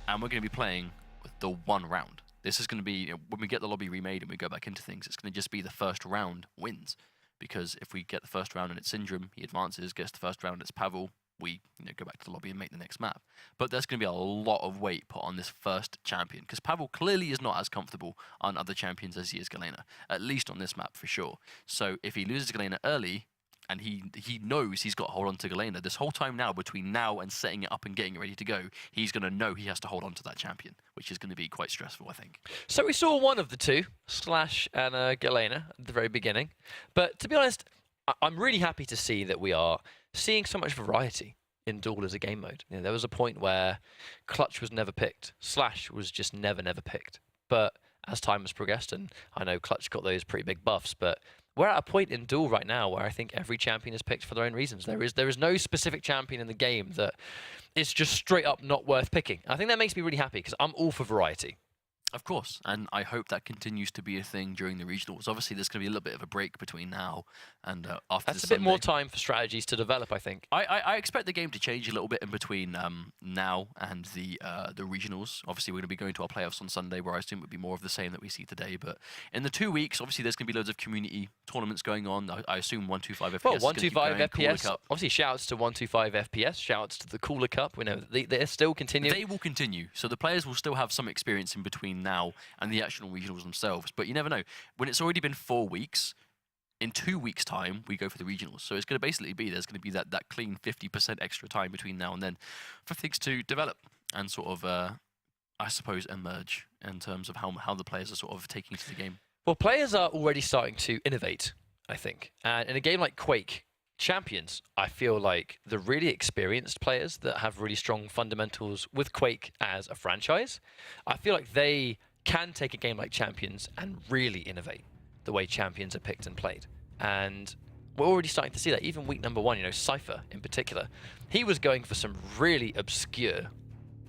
Speaker 2: And we're going to be playing with the 1 round. This is going to be, you know, when we get the lobby remade and we go back into things, it's going to just be the first round wins. Because if we get the first round and it's Syndrome, he advances, gets the first round, it's Pavel, we go back to the lobby and make the next map. But there's going to be a lot of weight put on this first champion, because Pavel clearly is not as comfortable on other champions as he is Galena, at least on this map for sure. So if he loses Galena early, and he knows he's got to hold on to Galena, this whole time now, between now and setting it up and getting it ready to go, he's going to know he has to hold on to that champion, which is going to be quite stressful, I think.
Speaker 1: So we saw one of the 2, Slash and Galena, at the very beginning. But to be honest, I'm really happy to see that we are seeing so much variety in DueL as a game mode. You know, there was a point where Clutch was never picked, Slash was just never picked. But as time has progressed, and I know Clutch got those pretty big buffs, but we're at a point in DueL right now where I think every champion is picked for their own reasons. There is no specific champion in the game that is just straight up not worth picking. I think that makes me really happy, because I'm all for variety.
Speaker 2: Of course, and I hope that continues to be a thing during the regionals. Obviously, there's going to be a little bit of a break between now and after
Speaker 1: That's a bit more time for strategies to develop, I think.
Speaker 2: I expect the game to change a little bit in between now and the regionals. Obviously, we're going to be going to our playoffs on Sunday, where I assume it would be more of the same that we see today. But in the 2 weeks, obviously, there's going to be loads of community tournaments going on. I assume 125 FPS.
Speaker 1: Well, 125 FPS.
Speaker 2: Cup.
Speaker 1: Obviously, shouts to 125 FPS. Shouts to the Cooler Cup. We know they're still continuing.
Speaker 2: They will continue. So the players will still have some experience in between now and the actual regionals themselves. But you never know. When it's already been 4 weeks, in 2 weeks' time, we go for the regionals. So it's going to basically be, there's going to be that clean 50% extra time between now and then for things to develop and sort of, I suppose, emerge in terms of how the players are sort of taking to the game.
Speaker 1: Well, players are already starting to innovate, I think. And in a game like Quake, Champions, I feel like the really experienced players that have really strong fundamentals with Quake as a franchise, I feel like they can take a game like Champions and really innovate the way Champions are picked and played. And we're already starting to see that. Even week number 1, you know, Cypher in particular, he was going for some really obscure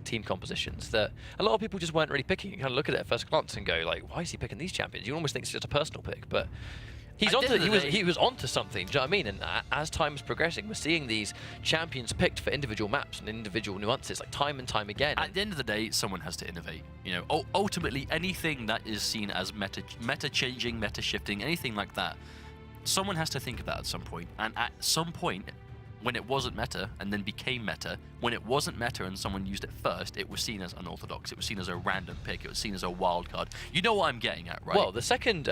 Speaker 1: team compositions that a lot of people just weren't really picking. You kind of look at it at first glance and go like, why is he picking these champions? You almost think it's just a personal pick, but he was onto something. Do you know what I mean? And as time is progressing, we're seeing these champions picked for individual maps and individual nuances, like time and time again.
Speaker 2: At the end of the day, someone has to innovate. You know, ultimately, anything that is seen as meta changing, meta shifting, anything like that, someone has to think of that at some point. And at some point, when it wasn't meta and then became meta, when it wasn't meta and someone used it first, it was seen as unorthodox. It was seen as a random pick. It was seen as a wild card. You know what I'm getting at, right?
Speaker 1: Well, the second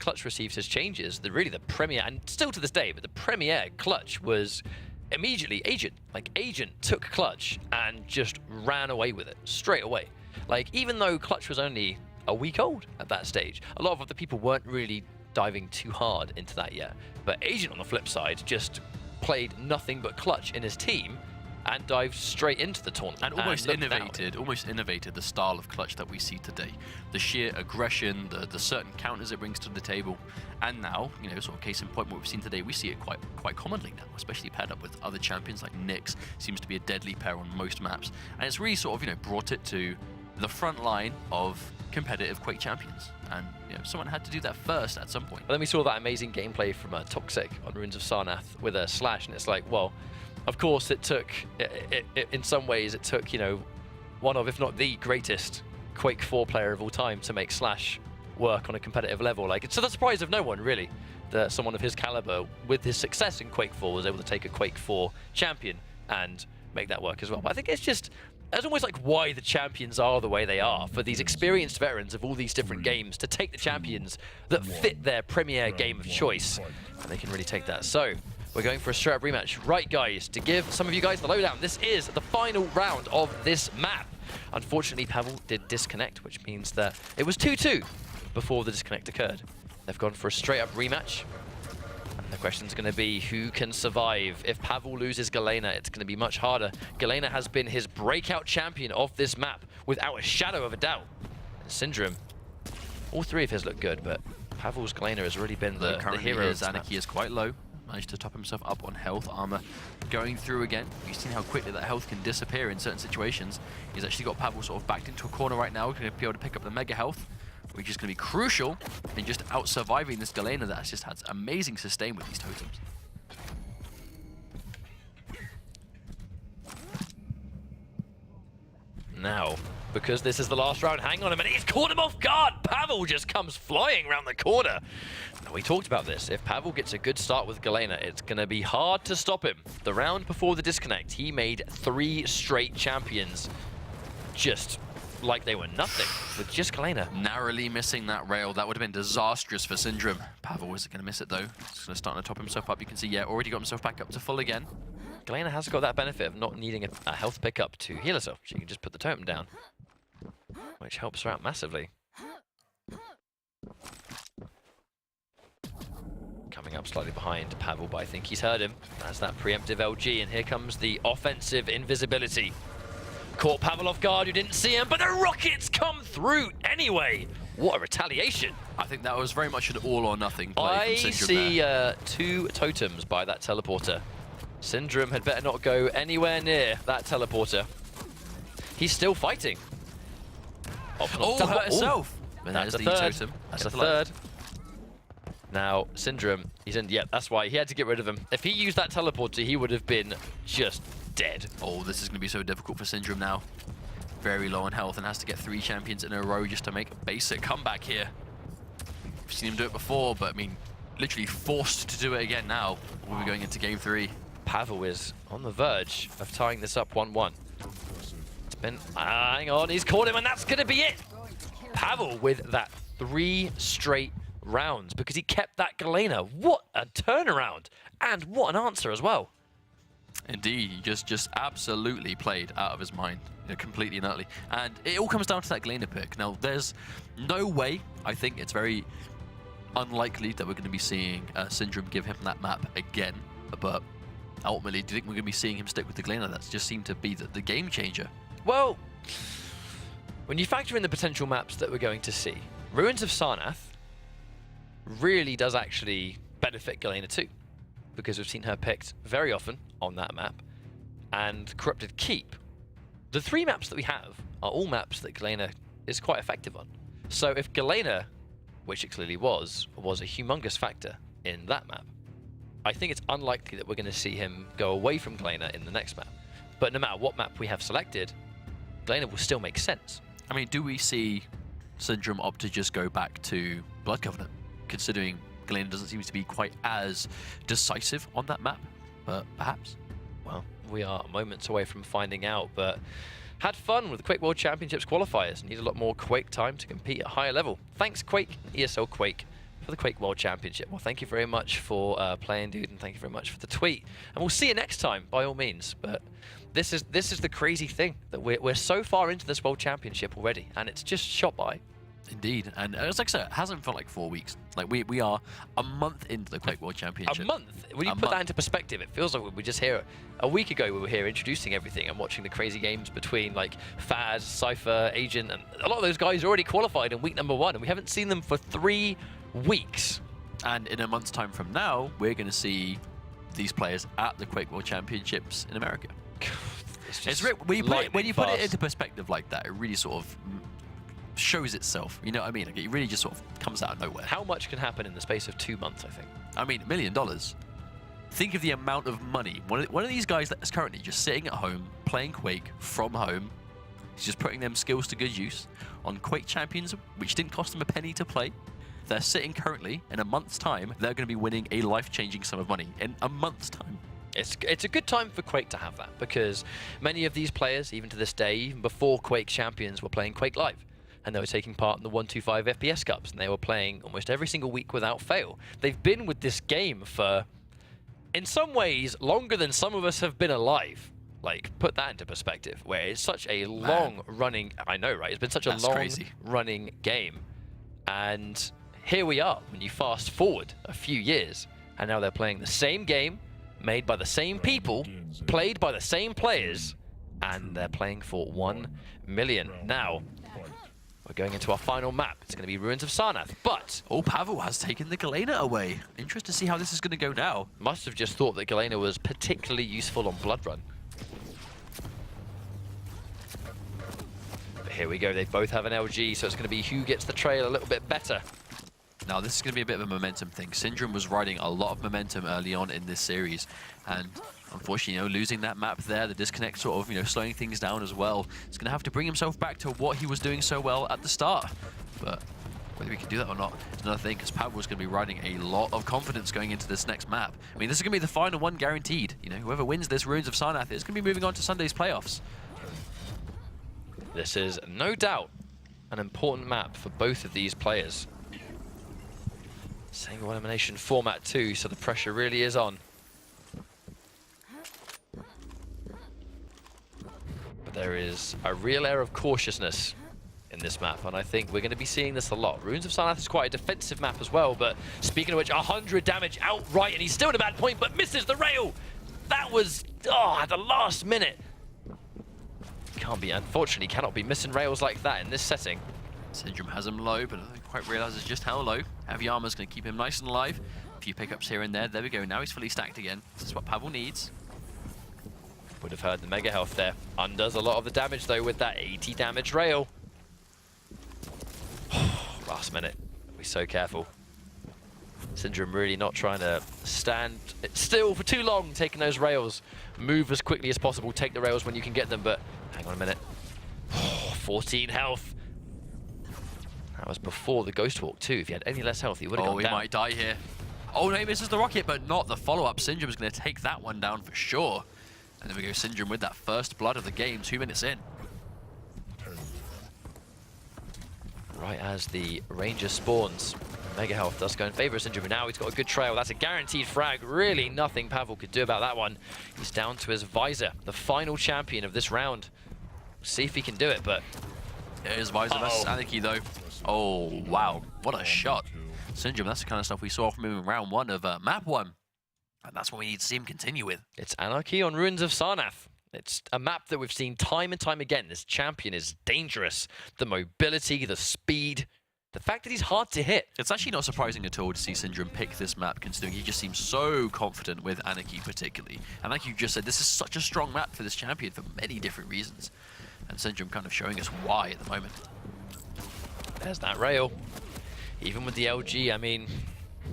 Speaker 1: Clutch receives his changes, the premier, and still to this day, but the premier Clutch was immediately Agent. Like, Agent took Clutch and just ran away with it straight away. Like, even though Clutch was only a week old at that stage, a lot of other people weren't really diving too hard into that yet. But Agent, on the flip side, just played nothing but Clutch in his team and dived straight into the tournament.
Speaker 2: And almost innovated the style of Clutch that we see today. The sheer aggression, the certain counters it brings to the table. And now, you know, sort of case in point, what we've seen today, we see it quite commonly now, especially paired up with other champions like Nyx. Seems to be a deadly pair on most maps. And it's really sort of, you know, brought it to the front line of competitive Quake champions. And you know, someone had to do that first at some point.
Speaker 1: And then we saw that amazing gameplay from Toxic on Ruins of Sarnath with a Slash, and it's like, well, of course it took, in some ways, it took, you know, one of, if not the greatest Quake 4 player of all time to make Slash work on a competitive level. Like, it's to the surprise of no one, really, that someone of his caliber, with his success in Quake 4, was able to take a Quake 4 champion and make that work as well. But I think it's just, that's almost like why the champions are the way they are, for these experienced veterans of all these different games to take the champions that fit their premier game of choice, and they can really take that. So we're going for a straight up rematch. Right, guys, to give some of you guys the lowdown, this is the final round of this map. Unfortunately, Pavel did disconnect, which means that it was 2-2 before the disconnect occurred. They've gone for a straight up rematch. The question's going to be who can survive. If Pavel loses Galena, it's going to be much harder. Galena has been his breakout champion of this map without a shadow of a doubt. Syndrome, all three of his look good, but Pavel's Galena has really been the hero.
Speaker 2: His Anarchy is quite low. Managed to top himself up on health, armor. Going through again. You've seen how quickly that health can disappear in certain situations. He's actually got Pavel sort of backed into a corner right now. Going to be able to pick up the mega health, which is going to be crucial in just out-surviving this Galena that has just had amazing sustain with these totems.
Speaker 1: Now, because this is the last round, hang on a minute, he's caught him off guard! Pavel just comes flying around the corner. Now, we talked about this. If Pavel gets a good start with Galena, it's going to be hard to stop him. The round before the disconnect, he made 3 straight champions just like they were nothing with just Galena.
Speaker 2: Narrowly missing that rail. That would have been disastrous for Syndrome. Pavel isn't going to miss it though. He's going to start to top himself up. You can see, yeah, already got himself back up to full again.
Speaker 1: Galena has got that benefit of not needing a health pickup to heal herself. She can just put the totem down, which helps her out massively. Coming up slightly behind Pavel, but I think he's heard him. That's that preemptive LG, and here comes the offensive invisibility. Caught Pavel off guard, you didn't see him, but the rockets come through anyway. What a retaliation.
Speaker 2: I think that was very much an all or nothing play from Syndrome.
Speaker 1: I see 2 totems by that teleporter. Syndrome had better not go anywhere near that teleporter. He's still fighting.
Speaker 2: Oh, hurt herself.
Speaker 1: That's a third. That's a third. Now, Syndrome, he's in, yeah, that's why he had to get rid of him. If he used that teleporter, he would have been just dead.
Speaker 2: Oh, this is going to be so difficult for Syndrome now. Very low on health and has to get 3 champions in a row just to make a basic comeback here. We've seen him do it before, but I mean, literally forced to do it again now. We'll be going into game 3.
Speaker 1: Pavel is on the verge of tying this up 1-1. It's been, hang on, he's caught him and that's going to be it. Pavel with that 3 straight rounds because he kept that Galena. What a turnaround and what an answer as well.
Speaker 2: Indeed, he just absolutely played out of his mind, completely and utterly. And it all comes down to that Galena pick. Now, there's no way, I think it's very unlikely that we're going to be seeing Syndrome give him that map again. but ultimately, do you think we're going to be seeing him stick with the Galena? That's just seemed to be the game changer.
Speaker 1: Well, when you factor in the potential maps that we're going to see, Ruins of Sarnath really does actually benefit Galena too, because we've seen her picked very often on that map, and Corrupted Keep. The 3 maps that we have are all maps that Galena is quite effective on. So if Galena, which it clearly was a humongous factor in that map, I think it's unlikely that we're going to see him go away from Galena in the next map. But no matter what map we have selected, Galena will still make sense.
Speaker 2: I mean, do we see Syndrome opt to just go back to Blood Covenant, considering Galena doesn't seem to be quite as decisive on that map? But perhaps.
Speaker 1: Well, we are moments away from finding out, but had fun with the Quake World Championships qualifiers. Need a lot more Quake time to compete at a higher level. Thanks, Quake, ESL Quake, for the Quake World Championship. Well, thank you very much for playing, dude, and thank you very much for the tweet. And we'll see you next time, by all means. But this is the crazy thing, that we're so far into this World Championship already, and it's just shot by.
Speaker 2: Indeed, and it's like I said, it hasn't felt like 4 weeks. Like we are a month into the Quake World Championship.
Speaker 1: A month? When you put that into perspective, it feels like we were just here a week ago. We were here introducing everything and watching the crazy games between like Faz, Cypher, Agent, and a lot of those guys already qualified in week number 1, and we haven't seen them for 3 weeks.
Speaker 2: And in a month's time from now, we're going to see these players at the Quake World Championships in America. When you put it into perspective like that, it really sort of shows itself. You know what I mean? Like, it really just sort of comes out of nowhere.
Speaker 1: How much can happen in the space of 2 months, I think?
Speaker 2: I mean, $1 million. Think of the amount of money. One of these guys that is currently just sitting at home, playing Quake from home, he's just putting them skills to good use on Quake Champions, which didn't cost them a penny to play. They're sitting currently, in a month's time, they're going to be winning a life-changing sum of money in a month's time.
Speaker 1: It's a good time for Quake to have that, because many of these players, even to this day, even before Quake Champions, were playing Quake Live. And they were taking part in the 125 FPS Cups, and they were playing almost every single week without fail. They've been with this game for, in some ways, longer than some of us have been alive. Like, put that into perspective, where it's such a long-running... I know, right? It's been such a long-running game. And here we are, when you fast forward a few years, and now they're playing the same game, made by the same people, played by the same players, and they're playing for 1 million. Now, we're going into our final map. It's going to be Ruins of Sarnath, but...
Speaker 2: Oh, Pavel has taken the Galena away. Interested to see how this is going to go now.
Speaker 1: Must have just thought that Galena was particularly useful on Blood Run. But here we go. They both have an LG, so it's going to be who gets the trail a little bit better.
Speaker 2: Now, this is going to be a bit of a momentum thing. Syndrome was riding a lot of momentum early on in this series, and unfortunately, losing that map there, the disconnect sort of, slowing things down as well. He's going to have to bring himself back to what he was doing so well at the start. But whether he can do that or not is another thing, because Pavel's going to be riding a lot of confidence going into this next map. I mean, this is going to be the final one guaranteed. Whoever wins this Ruins of Sarnath is going to be moving on to Sunday's playoffs.
Speaker 1: This is no doubt an important map for both of these players. Single elimination format too, so the pressure really is on. But there is a real air of cautiousness in this map, and I think we're going to be seeing this a lot. Ruins of Sarnath is quite a defensive map as well, but speaking of which, 100 damage outright, and he's still at a bad point, but misses the rail! That was, at the last minute. Unfortunately, cannot be missing rails like that in this setting.
Speaker 2: Syndrome has him low, but I don't quite realizes just how low. Heavy armor's going to keep him nice and alive. A few pickups here and there. There we go. Now he's fully stacked again. This is what Pavel needs.
Speaker 1: Would have heard the mega health there. Undoes a lot of the damage, though, with that 80 damage rail. Last minute. Be so careful. Syndrome really not trying to stand still for too long, taking those rails. Move as quickly as possible. Take the rails when you can get them, but hang on a minute. 14 health. That was before the Ghost Walk too. If he had any less health, he would have gone down.
Speaker 2: Oh, he might die here. Oh no, he misses the rocket, but not the follow-up. Syndrome's going to take that one down for sure. And there we go, Syndrome with that first blood of the game, 2 minutes in.
Speaker 1: Right as the Ranger spawns, mega health does go in favor of Syndrome. Now he's got a good trail. That's a guaranteed frag. Really nothing Pavel could do about that one. He's down to his Visor, the final champion of this round. See if he can do it, but...
Speaker 2: There's Visor versus Anarchy though. Oh, wow. What a shot. Syndrome, that's the kind of stuff we saw from him in round 1 of map 1. And that's what we need to see him continue with.
Speaker 1: It's Anarchy on Ruins of Sarnath. It's a map that we've seen time and time again. This champion is dangerous. The mobility, the speed, the fact that he's hard to hit.
Speaker 2: It's actually not surprising at all to see Syndrome pick this map, considering he just seems so confident with Anarchy particularly. And like you just said, this is such a strong map for this champion for many different reasons. And Syndrome kind of showing us why at the moment.
Speaker 1: There's that rail. Even with the LG, I mean,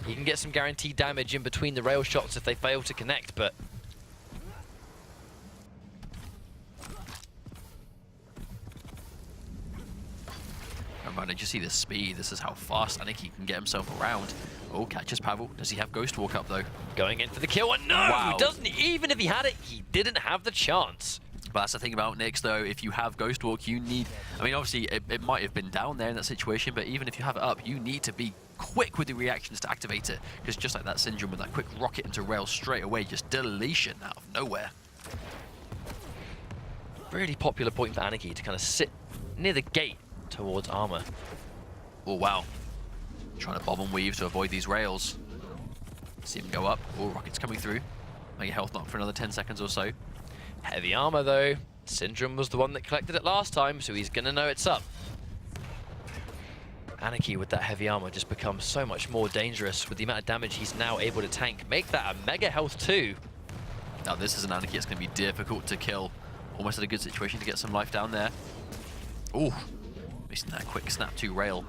Speaker 1: he can get some guaranteed damage in between the rail shots if they fail to connect, but...
Speaker 2: Oh, did you see the speed? This is how fast Anarchy can get himself around. Oh, catches Pavel. Does he have Ghost Walk up, though?
Speaker 1: Going in for the kill, and no!
Speaker 2: Wow.
Speaker 1: Doesn't he? Even if he had it, he didn't have the chance.
Speaker 2: But that's the thing about Nyx, though. If you have Ghost Walk, you need... I mean, obviously, it might have been down there in that situation, but even if you have it up, you need to be quick with the reactions to activate it. Because just like that Syndrome with that quick rocket into rail straight away, just deletion out of nowhere.
Speaker 1: Really popular point for Anarchy to kind of sit near the gate towards armor.
Speaker 2: Oh, wow. Trying to bob and weave to avoid these rails. See him go up. Oh, rocket's coming through. Make a health knock for another 10 seconds or so.
Speaker 1: Heavy armor, though. Syndrome was the one that collected it last time, so he's going to know it's up. Anarchy with that heavy armor just becomes so much more dangerous with the amount of damage he's now able to tank. Make that a mega health too.
Speaker 2: Now this is an Anarchy that's going to be difficult to kill. Almost at a good situation to get some life down there. Ooh, missing that quick snap to rail.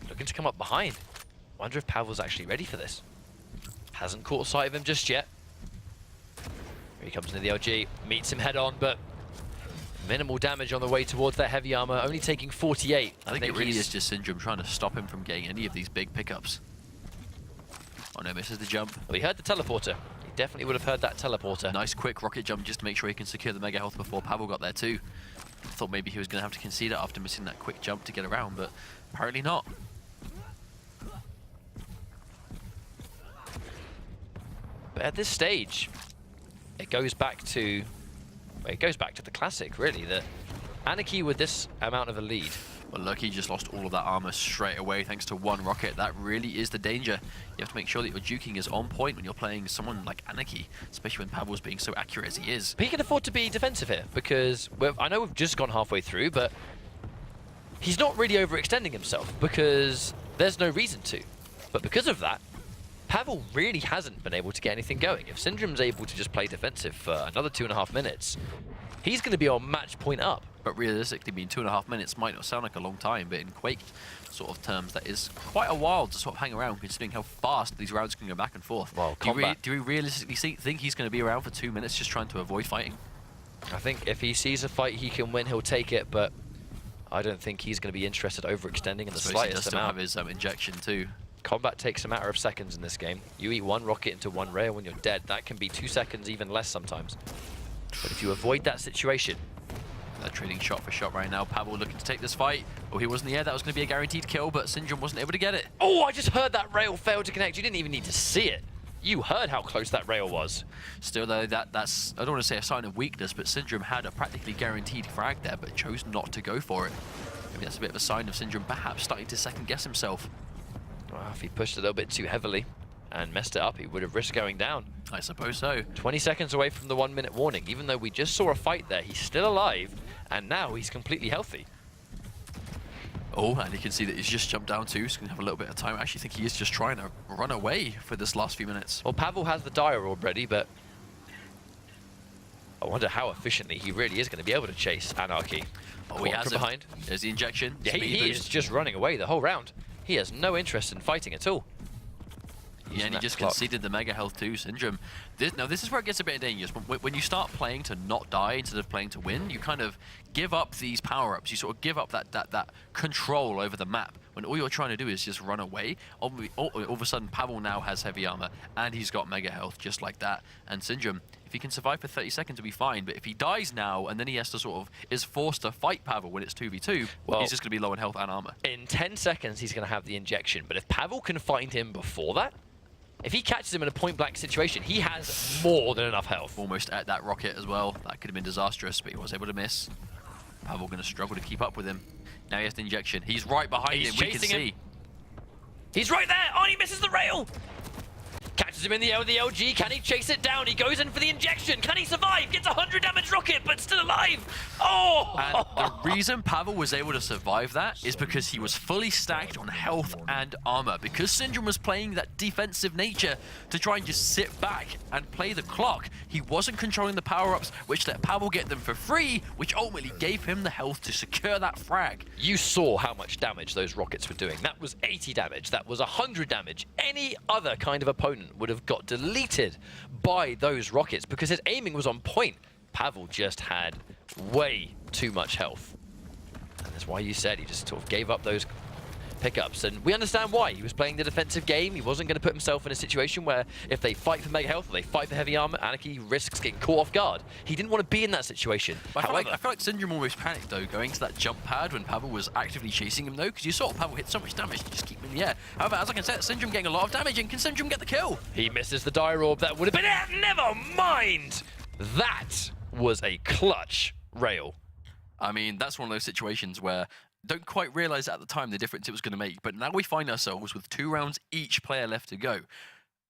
Speaker 1: Looking to come up behind. Wonder if Pavel's actually ready for this. Hasn't caught sight of him just yet. Here he comes into the LG, meets him head on, but minimal damage on the way towards that heavy armor, only taking 48.
Speaker 2: I think it really is just Syndrome trying to stop him from getting any of these big pickups. Oh no, misses the jump.
Speaker 1: Well, he heard the teleporter. He definitely would have heard that teleporter.
Speaker 2: Nice quick rocket jump just to make sure he can secure the mega health before Pavel got there too. Thought maybe he was going to have to concede it after missing that quick jump to get around, but apparently not.
Speaker 1: But at this stage, it goes back to the classic, really, that Anarchy with this amount of a lead.
Speaker 2: Well, look, he just lost all of that armor straight away thanks to one rocket. That really is the danger. You have to make sure that your juking is on point when you're playing someone like Anarchy, especially when Pavel's being so accurate as he is.
Speaker 1: But he can afford to be defensive here, because I know we've just gone halfway through, but he's not really overextending himself, because there's no reason to. But because of that, Pavel really hasn't been able to get anything going. If Syndrome's able to just play defensive for another 2.5 minutes, he's going to be on match point up.
Speaker 2: But realistically, being 2.5 minutes might not sound like a long time, but in Quake sort of terms, that is quite a while to sort of hang around, considering how fast these rounds can go back and forth.
Speaker 1: Well,
Speaker 2: do we realistically think he's going to be around for 2 minutes just trying to avoid fighting?
Speaker 1: I think if he sees a fight he can win, he'll take it, but I don't think he's going to be interested overextending in the slightest amount.
Speaker 2: He does still have his injection too.
Speaker 1: Combat takes a matter of seconds in this game. You eat one rocket into one rail when you're dead. That can be 2 seconds, even less sometimes. But if you avoid that situation...
Speaker 2: They're trading shot for shot right now. Pavel looking to take this fight. Oh, he was in the air. That was going to be a guaranteed kill, but Syndrome wasn't able to get it.
Speaker 1: Oh, I just heard that rail fail to connect. You didn't even need to see it. You heard how close that rail was.
Speaker 2: Still, though, that's, I don't want to say a sign of weakness, but Syndrome had a practically guaranteed frag there, but chose not to go for it. Maybe that's a bit of a sign of Syndrome perhaps starting to second-guess himself.
Speaker 1: Well, if he pushed a little bit too heavily and messed it up, he would have risked going down.
Speaker 2: I suppose so.
Speaker 1: 20 seconds away from the 1 minute warning. Even though we just saw a fight there, he's still alive, and now he's completely healthy.
Speaker 2: Oh, and you can see that he's just jumped down too, so he's going to have a little bit of time. I actually think he is just trying to run away for this last few minutes.
Speaker 1: Well, Pavel has the Dire already, but I wonder how efficiently he really is going to be able to chase Anarchy.
Speaker 2: Oh, he has it
Speaker 1: behind.
Speaker 2: There's the injection.
Speaker 1: Yeah, he is just running away the whole round. He has no interest in fighting at all.
Speaker 2: Yeah, and he just conceded the mega health too, Syndrome. Now this is where it gets a bit dangerous. When you start playing to not die instead of playing to win, you kind of give up these power-ups. You sort of give up that control over the map. When all you're trying to do is just run away, all of a sudden Pavel now has heavy armor, and he's got mega health just like that. And Syndrome, if he can survive for 30 seconds, he'll be fine. But if he dies now, and then he has to is forced to fight Pavel when it's 2v2, well, he's just going to be low in health and armor.
Speaker 1: In 10 seconds, he's going to have the injection. But if Pavel can find him before that, if he catches him in a point-blank situation, he has more than enough health.
Speaker 2: Almost at that rocket as well. That could have been disastrous, but he was able to miss. Pavel going to struggle to keep up with him. Now he has the injection. He's right behind him. We can see.
Speaker 1: He's right there. Oh, he misses the rail. Catches him in the air with the LG. Can he chase it down? He goes in for the injection. Can he survive? Gets a 100 damage rocket, but still alive. Oh!
Speaker 2: And the reason Pavel was able to survive that is because he was fully stacked on health and armor. Because Syndrome was playing that defensive nature to try and just sit back and play the clock, he wasn't controlling the power-ups, which let Pavel get them for free, which ultimately gave him the health to secure that frag.
Speaker 1: You saw how much damage those rockets were doing. That was 80 damage. That was 100 damage. Any other kind of opponent would have got deleted by those rockets because his aiming was on point. Pavel just had way too much health. And that's why you said he just sort of gave up those pickups. And we understand why. He was playing the defensive game. He wasn't going to put himself in a situation where if they fight for mega health or they fight for heavy armor, Anarchy risks getting caught off guard. He didn't want to be in that situation.
Speaker 2: I feel like Syndrome almost panicked though, going to that jump pad when Pavel was actively chasing him though, because you saw Pavel hit so much damage to just keep him in the air. However, as I can say, Syndrome getting a lot of damage, and can Syndrome get the kill?
Speaker 1: He misses the dire orb. That would have been it. Never mind. That was a clutch rail.
Speaker 2: I mean, that's one of those situations where don't quite realize at the time the difference it was going to make, but now we find ourselves with 2 rounds each player left to go,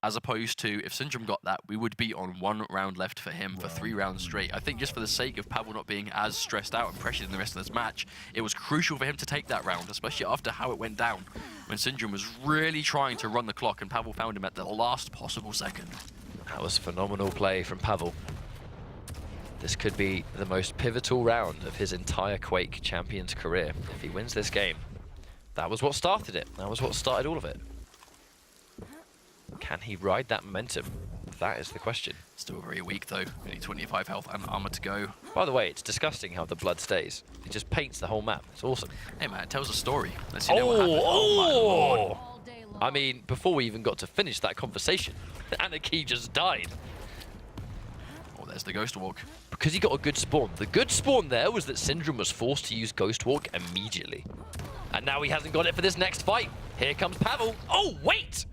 Speaker 2: as opposed to if Syndrome got that, we would be on 1 round left for him for 3 rounds straight. I think just for the sake of Pavel not being as stressed out and pressured in the rest of this match, it was crucial for him to take that round, especially after how it went down, when Syndrome was really trying to run the clock and Pavel found him at the last possible second.
Speaker 1: That was phenomenal play from Pavel. This could be the most pivotal round of his entire Quake Champions career. If he wins this game, that was what started it. That was what started all of it. Can he ride that momentum? That is the question.
Speaker 2: Still very weak though, only 25 health and armor to go.
Speaker 1: By the way, it's disgusting how the blood stays. It just paints the whole map. It's awesome.
Speaker 2: Hey man, it tells a story. Let's see what happened. Oh my lord.
Speaker 1: I mean, before we even got to finish that conversation, Anarchy just died.
Speaker 2: Oh, there's the Ghost Walk.
Speaker 1: Because he got a good spawn. The good spawn there was that Syndrome was forced to use Ghost Walk immediately. And now he hasn't got it for this next fight. Here comes Pavel. Oh, wait!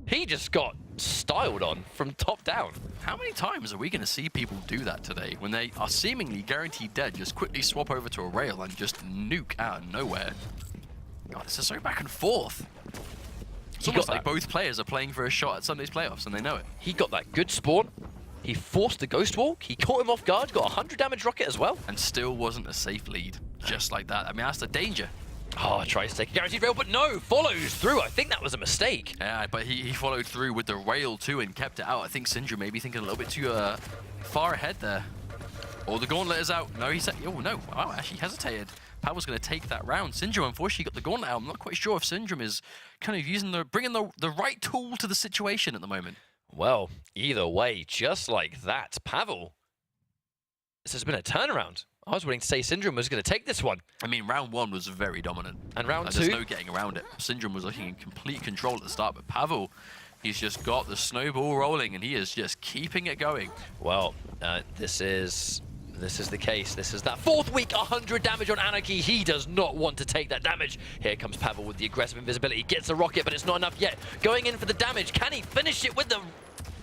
Speaker 1: He just got styled on from top down.
Speaker 2: How many times are we going to see people do that today when they are seemingly guaranteed dead, just quickly swap over to a rail and just nuke out of nowhere? God, this is so back and forth. It's almost like both players are playing for a shot at Sunday's playoffs and they know it.
Speaker 1: He got that good spawn. He forced the Ghost Walk. He caught him off guard, got a 100 damage rocket as well.
Speaker 2: And still wasn't a safe lead, just like that. I mean, that's the danger.
Speaker 1: Oh, tries to take a guaranteed rail, but no, follows through. I think that was a mistake.
Speaker 2: Yeah, but he followed through with the rail too and kept it out. I think Syndrome maybe thinking a little bit too far ahead there. Oh, the gauntlet is out. No, he said, oh no, wow, actually hesitated. Pavel's going to take that round. Syndrome, unfortunately, got the gauntlet out. I'm not quite sure if Syndrome is kind of using bringing the right tool to the situation at the moment.
Speaker 1: Well, either way, just like that, Pavel, this has been a turnaround. I was willing to say Syndrome was going to take this one.
Speaker 2: I mean, round 1 was very dominant.
Speaker 1: And round 2?
Speaker 2: There's no getting around it. Syndrome was looking in complete control at the start, but Pavel, he's just got the snowball rolling, and he is just keeping it going.
Speaker 1: Well, this is the case. This is that 4th week, 100 damage on Anarchy. He does not want to take that damage. Here comes Pavel with the aggressive invisibility. Gets a rocket, but it's not enough yet. Going in for the damage. Can he finish it with the...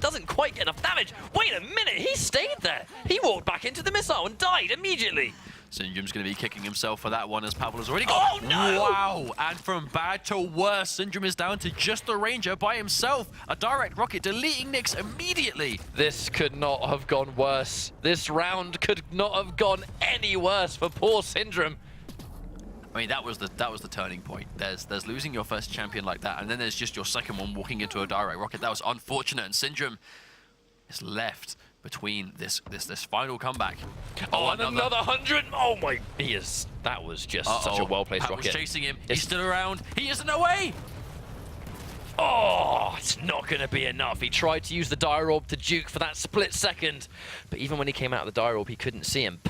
Speaker 1: Doesn't quite get enough damage. Wait a minute, he stayed there. He walked back into the missile and died immediately.
Speaker 2: Syndrome's going to be kicking himself for that one as Pavel has already got.
Speaker 1: Oh no!
Speaker 2: Wow! And from bad to worse, Syndrome is down to just the Ranger by himself. A direct rocket deleting Nyx immediately.
Speaker 1: This could not have gone worse. This round could not have gone any worse for poor Syndrome.
Speaker 2: I mean, that was the turning point. There's losing your first champion like that, and then there's just your second one walking into a direct rocket. That was unfortunate, and Syndrome is left between this final comeback.
Speaker 1: Oh, and another 100! Oh my, that was just such a well-placed rocket.
Speaker 2: Was chasing him. He's still around. He isn't away!
Speaker 1: Oh, it's not going to be enough. He tried to use the dire orb to juke for that split second, but even when he came out of the dire orb, he couldn't see him.